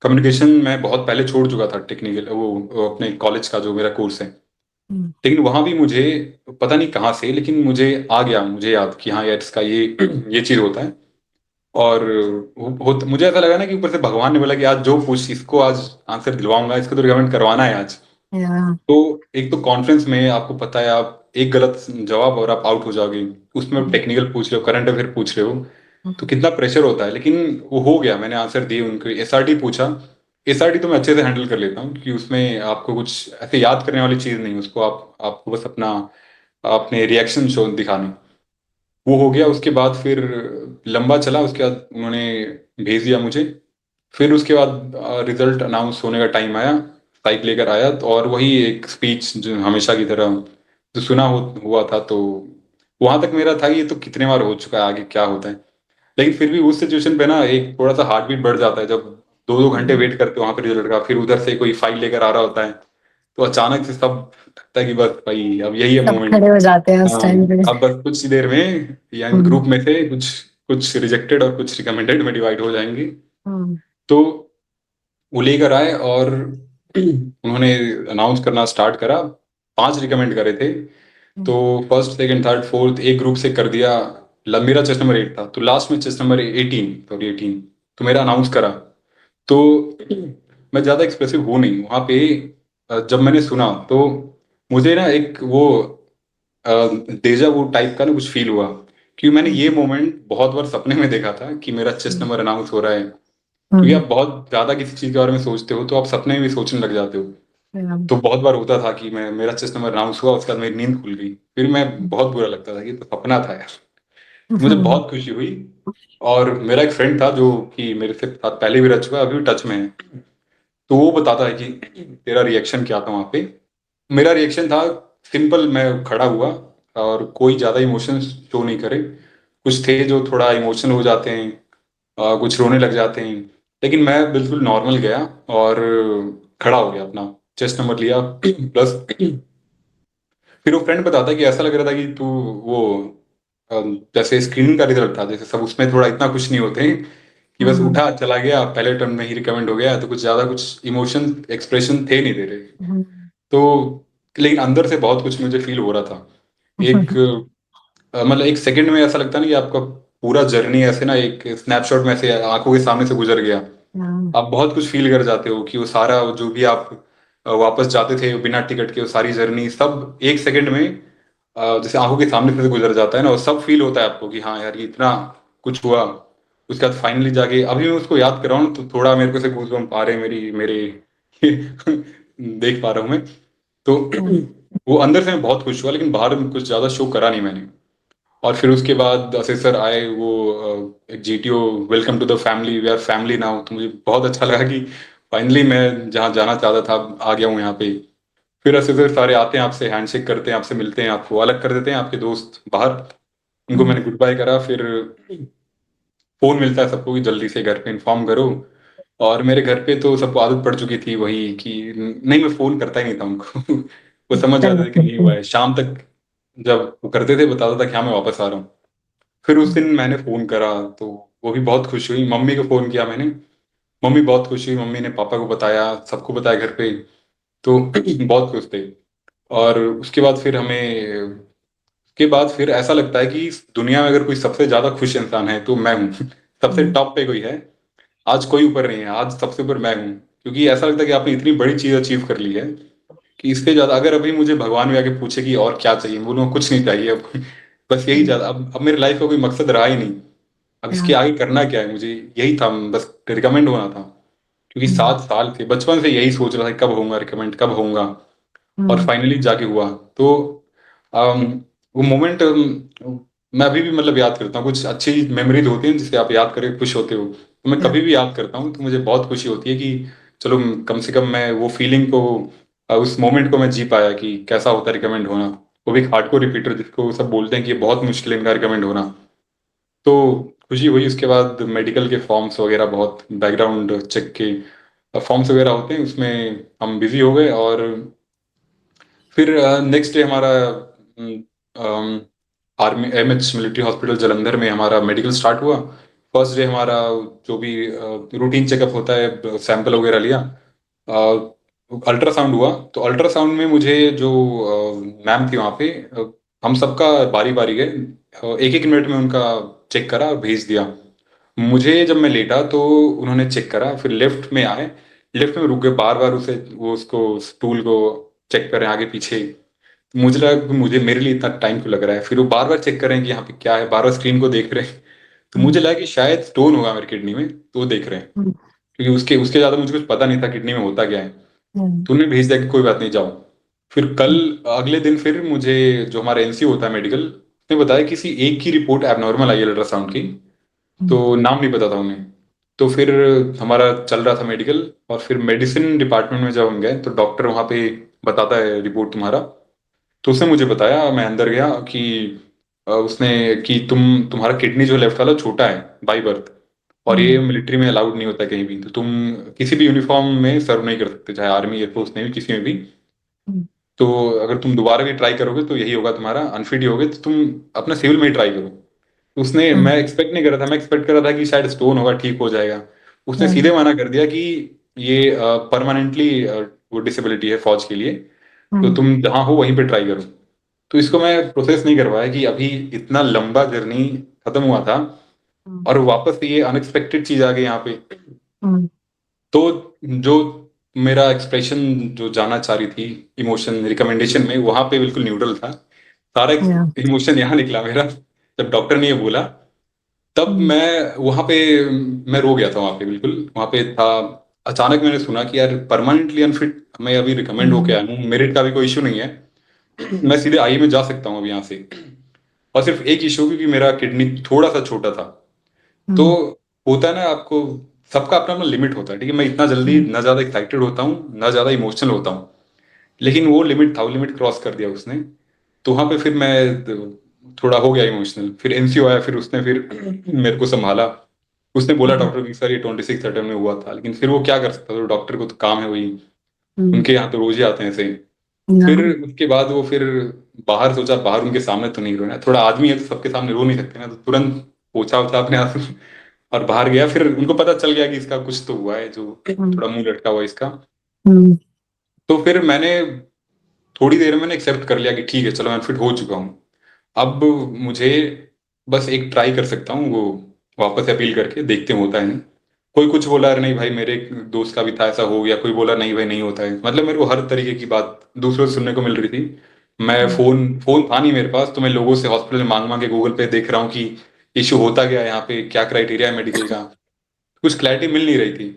कम्युनिकेशन मैं बहुत पहले छोड़ चुका था, टेक्निकल वो अपने कॉलेज का जो मेरा कोर्स है। लेकिन वहां भी मुझे पता नहीं कहाँ से, लेकिन मुझे आ गया, मुझे याद कि हाँ यार इसका ये ये चीज होता है। और मुझे ऐसा लगा ना कि ऊपर से भगवान ने बोला कि आज जो पूछ इसको आज आंसर दिलवाऊंगा, इसको तो रिकमेंड करवाना है आज। या तो एक तो कॉन्फ्रेंस में आपको पता है, आप एक गलत जवाब और आप आउट हो जाओगे। उसमें टेक्निकल पूछ रहे हो, करंट अफेयर पूछ रहे हो, तो कितना प्रेशर होता है। लेकिन वो हो गया, मैंने आंसर दिए उनको। SRT पूछा, SRT तो मैं अच्छे से हैंडल कर लेता हूँ कि उसमें आपको कुछ ऐसे याद करने वाली चीज नहीं, उसको आपको बस अपना अपने रिएक्शन शो दिखाने। वो हो गया। उसके बाद फिर लंबा चला, उसके बाद उन्होंने भेज दिया मुझे। फिर उसके बाद रिजल्ट अनाउंस होने का टाइम आया, साइक लेकर आया, तो और वही एक स्पीच जो हमेशा की तरह जो हुआ था। तो वहां तक मेरा था कि ये तो कितने बार हो चुका है, आगे क्या होता है। लेकिन फिर भी उस सिचुएशन पे ना एक थोड़ा सा हार्ट बीट बढ़ जाता है, जब 2-2 घंटे वेट करते हो वहां पे रिजल्ट का, फिर उधर से कोई फाइल लेकर आ रहा होता है। तो अचानक से सब लगता है कि बस भाई अब यही है सब मोमेंट। खड़े हो जाते हैं उस हाँ, टाइम पे। अब बस कुछ ही देर में या इन ग्रुप में से कुछ कुछ रिजेक्टेड और कुछ रिकमेंडेड में डिवाइड हो जाएंगे। तो वो लेकर आए और उन्होंने अनाउंस करना स्टार्ट करा। 5 रिकमेंड करे थे, तो फर्स्ट सेकंड थर्ड फोर्थ एक ग्रुप से कर दिया। मेरा चेस्ट नंबर 8 था, तो लास्ट में चेस्ट नंबर 18, सॉरी 18, तो मेरा अनाउंस करा। तो मैं ज़्यादा एक्सप्रेसिव हूँ नहीं वहाँ पे। जब मैंने सुना तो मुझे ना एक वो डेजा वो टाइप का ना कुछ फील हुआ, क्योंकि मैंने ये मोमेंट बहुत बार सपने में देखा था कि मेरा चेस्ट नंबर अनाउंस हो रहा है। क्योंकि आप बहुत ज्यादा किसी चीज के बारे में सोचते हो तो आप सपने में भी सोचने लग जाते हो। तो बहुत बार होता था कि मैं मेरा चेस्ट नंबर अनाउंस हुआ, उसके बाद मेरी नींद खुल गई, फिर मैं बहुत बुरा लगता था कि तो सपना था यार। मुझे बहुत खुशी हुई। और मेरा एक फ्रेंड था जो कि मेरे से साथ पहले भी रह चुका है, अभी भी टच में है। तो वो बताता है कि तेरा रिएक्शन क्या था वहाँ पे। मेरा रिएक्शन था सिंपल, मैं खड़ा हुआ और कोई ज़्यादा इमोशंस शो नहीं करे। कुछ थे जो थोड़ा इमोशनल हो जाते हैं, कुछ रोने लग जाते हैं, लेकिन मैं बिल्कुल नॉर्मल गया और खड़ा हो गया, अपना चेस्ट नंबर लिया प्लस। फिर वो फ्रेंड बताता है कि ऐसा लग रहा था कि तू वो जैसे स्क्रीनिंग का रिजल्ट था, जैसे सब उसमें थोड़ा इतना खुश नहीं होते हैं कि बस हम्म, उठा चला गया, पहले टर्न में ही रिकमेंड हो गया, तो कुछ ज्यादा कुछ इमोशन एक्सप्रेशन थे नहीं दे रहे। हम्म, तो लेकिन अंदर से बहुत कुछ मुझे फील हो रहा था। एक मतलब एक सेकंड में ऐसा लगता है ना कि आपका पूरा जर्नी ऐसे ना एक स्नैपशॉट में से आंखों के सामने से गुजर गया। हम्म, आप बहुत कुछ फील कर जाते हो कि वो सारा जो भी आप वापस जाते थे बिना टिकट के, वो सारी जर्नी सब एक सेकंड में जैसे आंखों के सामने से गुजर जाता है ना, और सब फील होता है आपको कि हाँ यार ये इतना कुछ हुआ। उसके बाद फाइनली जाके अभी मैं उसको याद कर रहा हूँ तो थोड़ा मेरे को से गूज़बम्प आ रहे हैं मेरी मेरे देख पा रहा हूँ मैं। तो हम्म, वो अंदर से मैं बहुत खुश हुआ, लेकिन बाहर में कुछ ज्यादा शो करा नहीं मैंने। और फिर उसके बाद असेसर आए, वो एक GTO, welcome to the family, we are family now. तो मुझे बहुत अच्छा लगा कि फाइनली मैं जहाँ जाना चाहता था आ गया हूँ यहाँ पे। फिर असेसर सारे आते हैं, आपसे हैंडशेक करते हैं, आपसे मिलते हैं, आपको अलग कर देते हैं आपके दोस्त बाहर। उनको हम्म, मैंने गुड बाय करा। फिर फोन मिलता है सबको कि जल्दी से घर पे इन्फॉर्म करो। और मेरे घर पे तो सबको आदत पड़ चुकी थी वही कि नहीं, मैं फोन करता ही नहीं था उनको वो समझ जाते थे कि नहीं हुआ है। शाम तक जब वो करते थे बताता था कि हाँ मैं वापस आ रहा हूँ। फिर उस दिन मैंने फोन करा तो वो भी बहुत खुश हुई। मम्मी को फोन किया मैंने, मम्मी बहुत खुश हुई, मम्मी ने पापा को बताया, सबको बताया घर पे। तो बहुत खुश थे। और उसके बाद फिर हमें, उसके बाद फिर ऐसा लगता है कि इस दुनिया में अगर कोई सबसे ज्यादा खुश इंसान है तो मैं हूँ सबसे हम्म, टॉप पे कोई है, आज कोई ऊपर नहीं है, आज सबसे ऊपर मैं हूँ। क्योंकि ऐसा लगता है कि आपने इतनी बड़ी चीज अचीव कर ली है कि इससे ज्यादा अगर अभी मुझे भगवान भी आके पूछे कि और क्या चाहिए, मैं बोलूँगा कुछ नहीं चाहिए अब बस यही ज्यादा, अब मेरे लाइफ का कोई मकसद रहा ही नहीं। अब इसके हम्म, आगे करना क्या है, मुझे यही था, बस रिकमेंड होना था। क्योंकि हम्म, 7 साल से बचपन से यही सोच रहा था कब होऊंगा रिकमेंड, कब होऊंगा। और हम्म, फाइनली जाके हुआ। तो अम, वो मोमेंट मैं अभी भी मतलब याद करता हूँ। कुछ अच्छी मेमोरीज होती हैं जिसे आप याद करके खुश होते हो, तो मैं कभी भी याद करता हूँ तो मुझे बहुत खुशी होती है कि चलो कम से कम मैं वो फीलिंग को, उस मोमेंट को मैं जी पाया कि कैसा होता है रिकमेंड होना। वो भी हार्डकोर रिपीटर जिसको सब बोलते हैं कि ये बहुत मुश्किल है इनका रिकमेंड होना। तो खुशी हुई। उसके बाद मेडिकल के फॉर्म्स वगैरह, बहुत बैकग्राउंड चेक के फॉर्म्स वगैरह होते हैं, उसमें हम बिजी हो गए। और फिर नेक्स्ट डे हमारा army MH military hospital Jalandhar में हमारा मेडिकल स्टार्ट हुआ। फर्स्ट डे हमारा जो भी रूटीन चेकअप होता है, सैंपल वगैरह लिया, अल्ट्रासाउंड हुआ। तो अल्ट्रासाउंड में मुझे जो मैम थी वहाँ पे, हम सबका बारी बारी गए, एक एक मिनट में उनका चेक करा और भेज दिया। मुझे जब मैं लेटा तो उन्होंने चेक करा, फिर लेफ्ट में आए, लेफ्ट में रुक गए, बार बार उसे वो उसको स्टूल को चेक करें आगे पीछे। मुझे लगा कि मुझे मेरे लिए इतना टाइम क्यों लग रहा है। फिर वो बार बार चेक कर रहे हैं कि यहाँ पे क्या है, बार बार स्क्रीन को देख रहे हैं। तो मुझे लगा कि शायद स्टोन होगा मेरी किडनी में, तो वो देख रहे हैं। क्योंकि उसके उसके ज्यादा मुझे कुछ पता नहीं था किडनी में होता क्या है। तो उन्हें भेज दिया कि कोई बात नहीं, जाओ। फिर कल अगले दिन फिर मुझे, जो हमारा एनसीओ होता है मेडिकल, उसने बताया किसी एक की रिपोर्ट एबनॉर्मल आई है अल्ट्रासाउंड की। तो नाम नहीं पता था उन्हें। तो फिर हमारा चल रहा था मेडिकल, और फिर मेडिसिन डिपार्टमेंट में जब हम गए तो डॉक्टर वहाँ पे बताता है रिपोर्ट तुम्हारा। तो उसने मुझे बताया, मैं अंदर गया कि उसने कि तुम्हारा किडनी जो लेफ्ट वाला छोटा है बाई बर्थ, और ये मिलिट्री में अलाउड नहीं होता कहीं भी, तो तुम किसी भी यूनिफॉर्म में सर्व नहीं कर सकते, चाहे आर्मी एयरफोर्स नेवी किसी में भी। तो अगर तुम दोबारा भी ट्राई करोगे तो यही होगा तुम्हारा, अनफिट ही होगे, तो तुम अपना सिविल में ही ट्राई करो। तो उसने, मैं एक्सपेक्ट नहीं कर रहा था, मैं एक्सपेक्ट कर रहा था कि शायद स्टोन होगा, ठीक हो जाएगा। उसने सीधे मना कर दिया कि ये परमानेंटली वो डिसेबिलिटी है फौज के लिए, तो तुम जहाँ हो वहीं पे ट्राई करो। तो इसको मैं प्रोसेस नहीं कर पाया कि अभी इतना लंबा जर्नी खत्म हुआ था और वापस से ये अनएक्सपेक्टेड चीज आ गई यहाँ पे। तो जो मेरा एक्सप्रेशन जो जाना चाह रही थी इमोशन रिकमेंडेशन में, वहां पे बिल्कुल न्यूट्रल था। सारा इमोशन यहाँ निकला मेरा जब डॉक्टर ने ये बोला। तब मैं वहां पे, मैं रो गया था वहां पे, बिल्कुल वहां पे था। अचानक मैंने सुना कि यार परमानेंटली अनफिट मैं अभी रिकमेंड होके आया हूँ, मेरिट का भी कोई इशू नहीं है, मैं सीधे आई में जा सकता हूँ अब यहाँ से। और सिर्फ एक इशू, क्योंकि मेरा किडनी थोड़ा सा छोटा था। तो हम्म। होता है ना आपको, सबका अपना अपना लिमिट होता है, ठीक है, मैं इतना जल्दी हम्म। ना ज्यादा एक्साइटेड होता हूँ ना ज्यादा इमोशनल होता हूँ, लेकिन वो लिमिट था, वो लिमिट क्रॉस कर दिया उसने। तो वहां पे फिर मैं थोड़ा हो गया इमोशनल। फिर एनसीओ आया, फिर उसने फिर मेरे को संभाला। उसने बोला हम्म। डॉक्टर की सर ये 26 अटेम्प्ट में हुआ था, लेकिन फिर वो क्या कर सकता था, तो डॉक्टर को तो काम है वही, हम्म। उनके यहाँ तो रोज ही आते हैं ऐसे। फिर हाँ। उसके बाद वो फिर बाहर सोचा, बाहर उनके सामने तो नहीं रोना है, थोड़ा आदमी है तो सबके सामने रो नहीं सकते ना, तो तुरंत पोछा ओछा अपने आंसू और बाहर गया। फिर उनको पता चल गया कि इसका कुछ तो हुआ है, जो हम्म। थोड़ा मुंह लटका हुआ है इसका। हम्म। तो फिर मैंने थोड़ी देर में एक्सेप्ट कर लिया कि ठीक है चलो मैं फिट हो चुका हूँ। अब मुझे बस एक ट्राई कर सकता हूँ, वो वापस अपील करके देखते हैं होता है नहीं। कोई कुछ बोला अरे नहीं भाई मेरे एक दोस्त का भी था ऐसा हो गया, कोई बोला नहीं भाई नहीं होता है, मतलब मेरे को हर तरीके की बात दूसरों से सुनने को मिल रही थी। मैं हम्म। फोन फोन था नहीं मेरे पास, तो मैं लोगों से हॉस्पिटल में मांग मांग के गूगल पे देख रहा हूँ कि इशू होता गया है यहाँ पे, क्या क्राइटेरिया है मेडिकल का, कुछ क्लैरिटी मिल नहीं रही थी।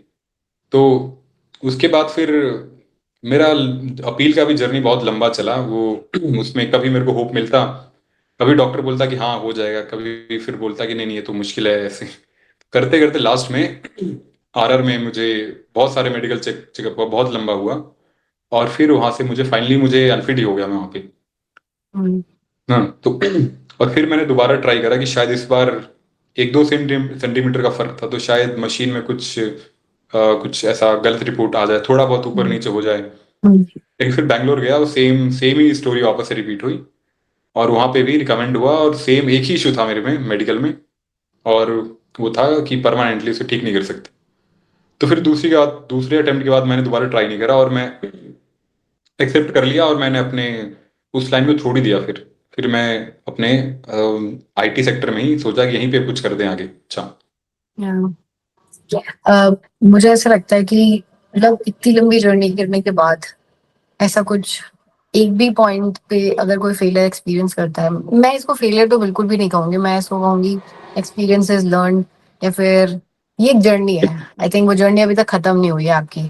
तो उसके बाद फिर मेरा अपील का भी जर्नी बहुत लंबा चला वो। उसमें कभी मेरे को होप मिलता, कभी डॉक्टर बोलता कि हाँ हो जाएगा, कभी फिर बोलता कि नहीं नहीं ये तो मुश्किल है, ऐसे करते करते लास्ट में आरआर में मुझे बहुत सारे मेडिकल चेकअप हुआ, बहुत लंबा हुआ। और फिर वहां से मुझे फाइनली मुझे अनफिट ही हो गया मैं वहां पे। हम्म। हाँ तो और फिर मैंने दोबारा ट्राई करा कि शायद इस बार एक दो सेंटीमीटर का फर्क था, तो शायद मशीन में कुछ ऐसा गलत रिपोर्ट आ जाए, थोड़ा बहुत ऊपर नीचे हो जाए। हम्म। लेकिन फिर बैंगलोर गया, वो सेम सेम ही स्टोरी वापस से रिपीट हुई, और वहां पे भी रिकमेंड हुआ, और सेम एक ही इशू था मेरे में मेडिकल में, और वो था कि परमानेंटली उसे ठीक नहीं कर सकते। तो फिर दूसरे अटेम्प्ट के बाद मैंने दोबारा ट्राई नहीं करा, और मैं एक्सेप्ट कर लिया, और मैंने अपने उस लाइन को छोड़ ही दिया। फिर मैं अपने आईटी सेक्टर में ही सोचा कि यहीं पे कुछ कर दें आगे। अच्छा। Yeah. मुझे ऐसा लगता है कि मतलब इतनी लंबी जर्नी करने के बाद ऐसा कुछ एक भी पॉइंट पे अगर कोई फेलियर एक्सपीरियंस करता है, मैं इसको फेलियर तो बिल्कुल भी नहीं कहूंगी, मैं इसको कहूंगी एक्सपीरियंसेस लर्न, या फिर ये एक जर्नी है। आई थिंक वो जर्नी अभी तक खत्म नहीं हुई है आपकी,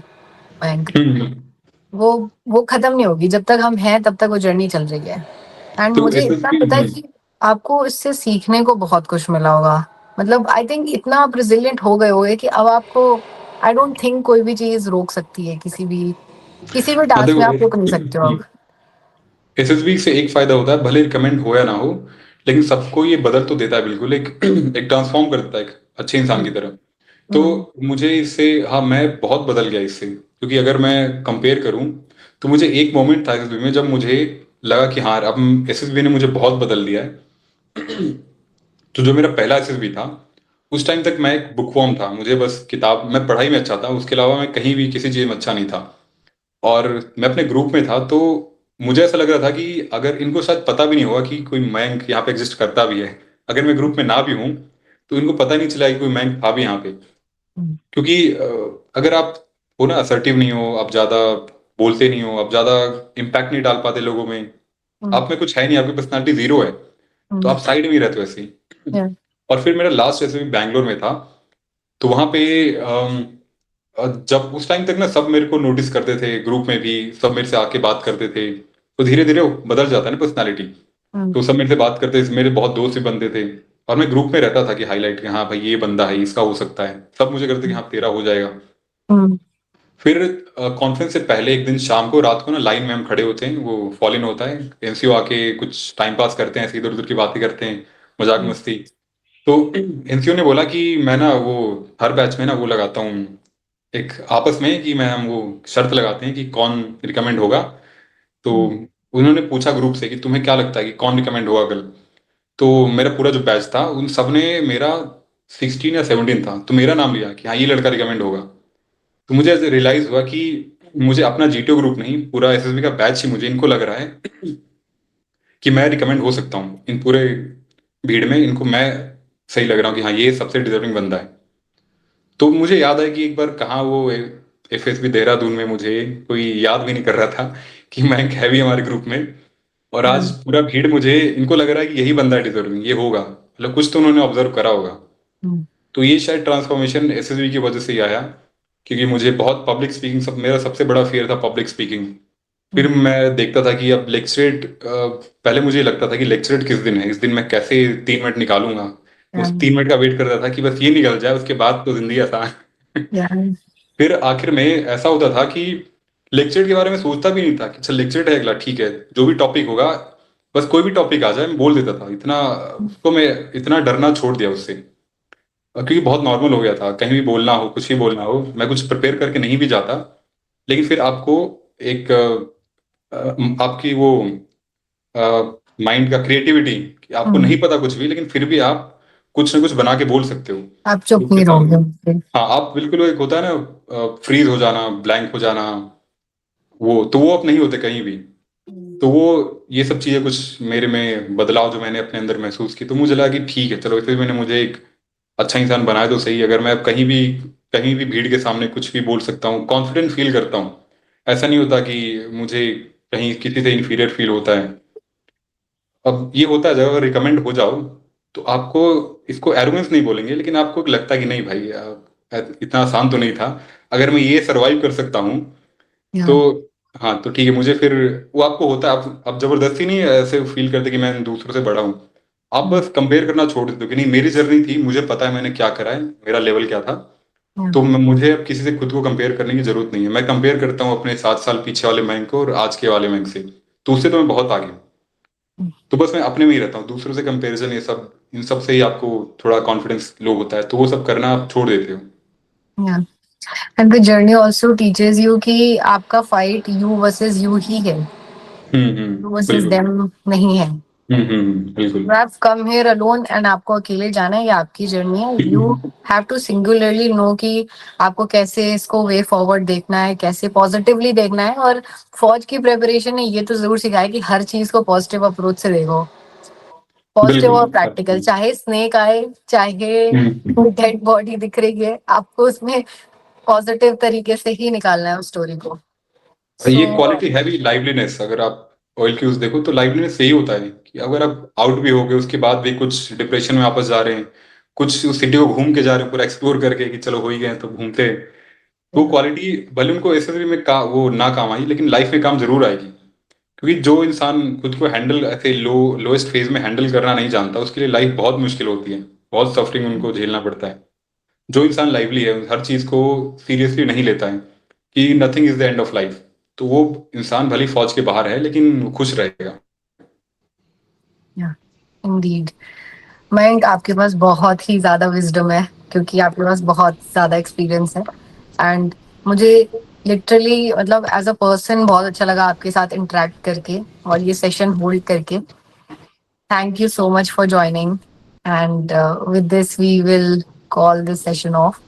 मयंक। हम्म। वो वो खत्म नहीं होगी, जब तक हम हैं तब तक वो जर्नी चल रही है। एंड तो मुझे एस एस इतना पी। पता है कि आपको इससे सीखने को बहुत कुछ मिला होगा। मतलब आई थिंक इतना आप रिजिलियंट हो गए होगे कि अब आपको, आई डोंट थिंक कोई भी चीज रोक सकती है, किसी भी हाँ टास्क में देखो, आप रुक नहीं सकते हो अब। एसएसबी से एक फायदा होता है, भले रिकमेंड हो या ना हो, लेकिन सबको ये बदल तो देता है बिल्कुल, एक एक ट्रांसफॉर्म कर देता है एक अच्छे इंसान की हम्म। तरह। तो हम्म। मुझे इससे, हाँ मैं बहुत बदल गया इससे, क्योंकि अगर मैं कंपेयर करूं तो मुझे एक मोमेंट था एसएसबी में जब मुझे लगा कि हाँ अब एसएसबी ने मुझे बहुत बदल दिया है। तो जो मेरा पहला एसएसबी था, उस टाइम तक मैं एक बुकवर्म था, मुझे बस किताब, मैं पढ़ाई में अच्छा था, उसके अलावा मैं कहीं भी किसी चीज़ में अच्छा नहीं था। और मैं अपने ग्रुप में था, तो मुझे ऐसा लग रहा था कि अगर इनको शायद पता भी नहीं होगा कि कोई मयंक यहाँ पे एग्जिस्ट करता भी है, अगर मैं ग्रुप में ना भी हूँ तो इनको पता नहीं चला कि कोई मयंक था भी यहाँ पे। हम्म। क्योंकि अगर आप हो ना असर्टिव नहीं हो, आप ज्यादा बोलते नहीं हो, आप ज्यादा इम्पैक्ट नहीं डाल पाते लोगों में, हम्म। आप में कुछ है नहीं, आपकी पर्सनालिटी जीरो है, तो हम्म। आप साइड में ही रहते हो ऐसे ही। Yeah. और फिर मेरा लास्ट ऐसे भी बैंगलोर में था, तो वहां पे जब उस टाइम तक ना सब मेरे को नोटिस करते थे, ग्रुप में भी सब मेरे से आके बात करते थे, तो धीरे धीरे बदल जाता है ना पर्सनालिटी। हम्म। तो सब मेरे से बात करते थे, मेरे बहुत दोस्त भी बनते थे, और मैं ग्रुप में रहता था कि हाईलाइट कि हाँ भाई ये बंदा है, इसका हो सकता है, सब मुझे करते कि हाँ तेरा हो जाएगा। हम्म। फिर कॉन्फ्रेंस से पहले एक दिन शाम को, रात को ना लाइन में हम खड़े होते हैं, वो फॉल इन होता है, एनसीओ आके कुछ टाइम पास करते हैं, ऐसे इधर उधर की बातें करते हैं, मजाक हम्म। मस्ती। तो एनसीओ ने बोला कि मैं ना वो हर बैच में ना वो लगाता हूँ, एक आपस में कि मैं हम वो शर्त लगाते हैं कि कौन रिकमेंड होगा। तो हम्म। उन्होंने पूछा ग्रुप से कि तुम्हें क्या लगता है कि कौन रिकमेंड होगा कल। तो मेरा पूरा जो बैच था उन सब ने मेरा 16 या 17 था, तो मेरा नाम लिया कि हाँ ये लड़का रिकमेंड होगा। तो मुझे ऐसे रियलाइज हुआ कि मुझे अपना जीटीओ ग्रुप नहीं, पूरा एसएसबी का बैच ही मुझे इनको लग रहा है कि मैं रिकमेंड हो सकता हूँ इन पूरे भीड़ में, इनको मैं सही लग रहा हूँ कि हाँ ये सबसे डिजर्विंग बंदा है। तो मुझे याद है कि एक बार कहाँ वो एफएसबी देहरादून में मुझे कोई याद भी नहीं कर रहा था कि मैं है भी हमारे ग्रुप में, और आज हम्म। पूरा भीड़ मुझे इनको लग रहा है कि यही बंदा है डिजर्विंग, ये होगा, मतलब कुछ तो उन्होंने ऑब्जर्व करा होगा। हम्म। तो ये शायद ट्रांसफॉर्मेशन एसएसबी की वजह से ही आया, क्योंकि मुझे बहुत पब्लिक स्पीकिंग, मेरा सबसे बड़ा फियर था पब्लिक स्पीकिंग। फिर हम्म। मैं देखता था कि अब लेक्चरेट, पहले मुझे लगता था कि लेक्चरेट किस दिन है, इस दिन मैं कैसे 3 मिनट निकालूंगा, उस Yeah. 3 मिनट का वेट करता था कि बस ये निकल जाए, उसके बाद तो जिंदगी आसान है। Yeah. फिर आखिर में ऐसा होता था कि लेक्चर के बारे में सोचता भी नहीं था कि अच्छा लेक्चर है अगला, ठीक है जो भी टॉपिक होगा, बस कोई भी टॉपिक आ जाए मैं बोल देता था। इतना उसको मैं इतना डरना छोड़ दिया उससे, क्योंकि बहुत नॉर्मल हो गया था, कहीं भी बोलना हो, कुछ भी बोलना हो, मैं कुछ प्रिपेयर करके नहीं भी जाता, लेकिन फिर आपको एक आपकी वो माइंड का क्रिएटिविटी, कि आपको हम्म, नहीं पता कुछ भी लेकिन फिर भी आप कुछ ना कुछ बना के बोल सकते हो आप चुप ग्रुप के नहीं सामने। रहोगे। हाँ, आप बिल्कुल, एक होता है ना फ्रीज हो जाना, ब्लैंक हो जाना, वो आप नहीं होते कहीं भी। तो वो ये सब चीजें कुछ मेरे में बदलाव जो मैंने अपने अंदर महसूस की, तो मुझे लगा कि ठीक है चलो, फिर मैंने मुझे एक अच्छा इंसान बनाया तो सही। अगर मैं अब कहीं भी भीड़ के सामने कुछ भी बोल सकता हूँ, कॉन्फिडेंट फील करता हूँ, ऐसा नहीं होता कि मुझे कहीं किसी से इन्फीरियर फील होता है। अब ये होता है जब अगर रिकमेंड हो जाओ तो आपको, इसको एरोगेंस नहीं बोलेंगे, लेकिन आपको लगता है कि नहीं भाई, इतना आसान तो नहीं था, अगर मैं ये सरवाइव कर सकता हूँ तो। या हाँ, तो ठीक है, मुझे फिर वो आपको होता है, आप जबरदस्ती नहीं ऐसे फील करते कि मैं दूसरों से बड़ा हूँ, आप बस कंपेयर करना छोड़ देते हो कि नहीं, मेरी जर्नी थी, मुझे पता है मैंने क्या करा है, मेरा लेवल क्या था। तो मुझे अब किसी से खुद को कंपेयर करने की जरूरत नहीं है। मैं कंपेयर करता हूँ अपने 7 साल पीछे वाले मैं को और आज के वाले मैं से, तो उससे तो मैं बहुत आगे हूँ। तो बस मैं अपने में ही रहता हूँ, दूसरों से कंपैरिजन, ये सब, इन सब से ही आपको थोड़ा कॉन्फिडेंस लो होता है, तो वो सब करना आप छोड़ देते हो। या and the journey also teaches you कि आपका फाइट यू वर्सेस यू ही है, यू वर्सेस बिल्कुल। देम नहीं है। बिल्कुल। You have come here alone and आपको अकेले जाना है, ये आपकी जर्नी है। You have to singularly no कि आपको कैसे इसको वे फॉरवर्ड देखना है, कैसे पॉजिटिवली देखना है। और फौज की प्रिपरेशन ने ये तो जरूर सिखाया कि हर चीज को पॉजिटिव अप्रोच से देखो, पॉजिटिव और प्रैक्टिकल। बिल्कुल। चाहे स्नेक आए, चाहे डेड बॉडी दिख रही है, आपको उसमें पॉजिटिव तरीके से ही निकालना है उस स्टोरी को। ये सो क्वालिटी है भी लाइवलीनेस। अगर आप ऑयल क्यूज देखो तो लाइवलीनेस यही होता है कि अगर आप आउट भी हो गए उसके बाद भी कुछ डिप्रेशन में वापस जा रहे हैं, कुछ उस सिटी को घूम के जा रहे हैं पूरा एक्सप्लोर करके कि चलो हो ही गए तो घूमते हैं, तो क्वालिटी भले उनको एसेसरी में वो ना काम आई, लेकिन लाइफ में काम जरूर आएगी। क्योंकि जो इंसान खुद को हैंडल ऐसे लोएस्ट फेज में हैंडल करना नहीं जानता, उसके लिए लाइफ बहुत मुश्किल होती है, बहुत सफरिंग उनको झेलना पड़ता है। जो इंसान लाइवली है, हर चीज को सीरियसली नहीं लेता है कि nothing is the end of life, तो वो इंसान भली फौज के बाहर है लेकिन खुश रहेगा। या इंडीड मयंक, आपके पास बहुत ही ज्यादा विजडम है क्योंकि आपके पास बहुत ज्यादा एक्सपीरियंस है। एंड मुझे लिटरली मतलब एज अ पर्सन बहुत अच्छा लगा आपके साथ इंटरेक्ट करके और ये सेशन होल्ड करके। Thank you so much for joining and with this we will call this session of.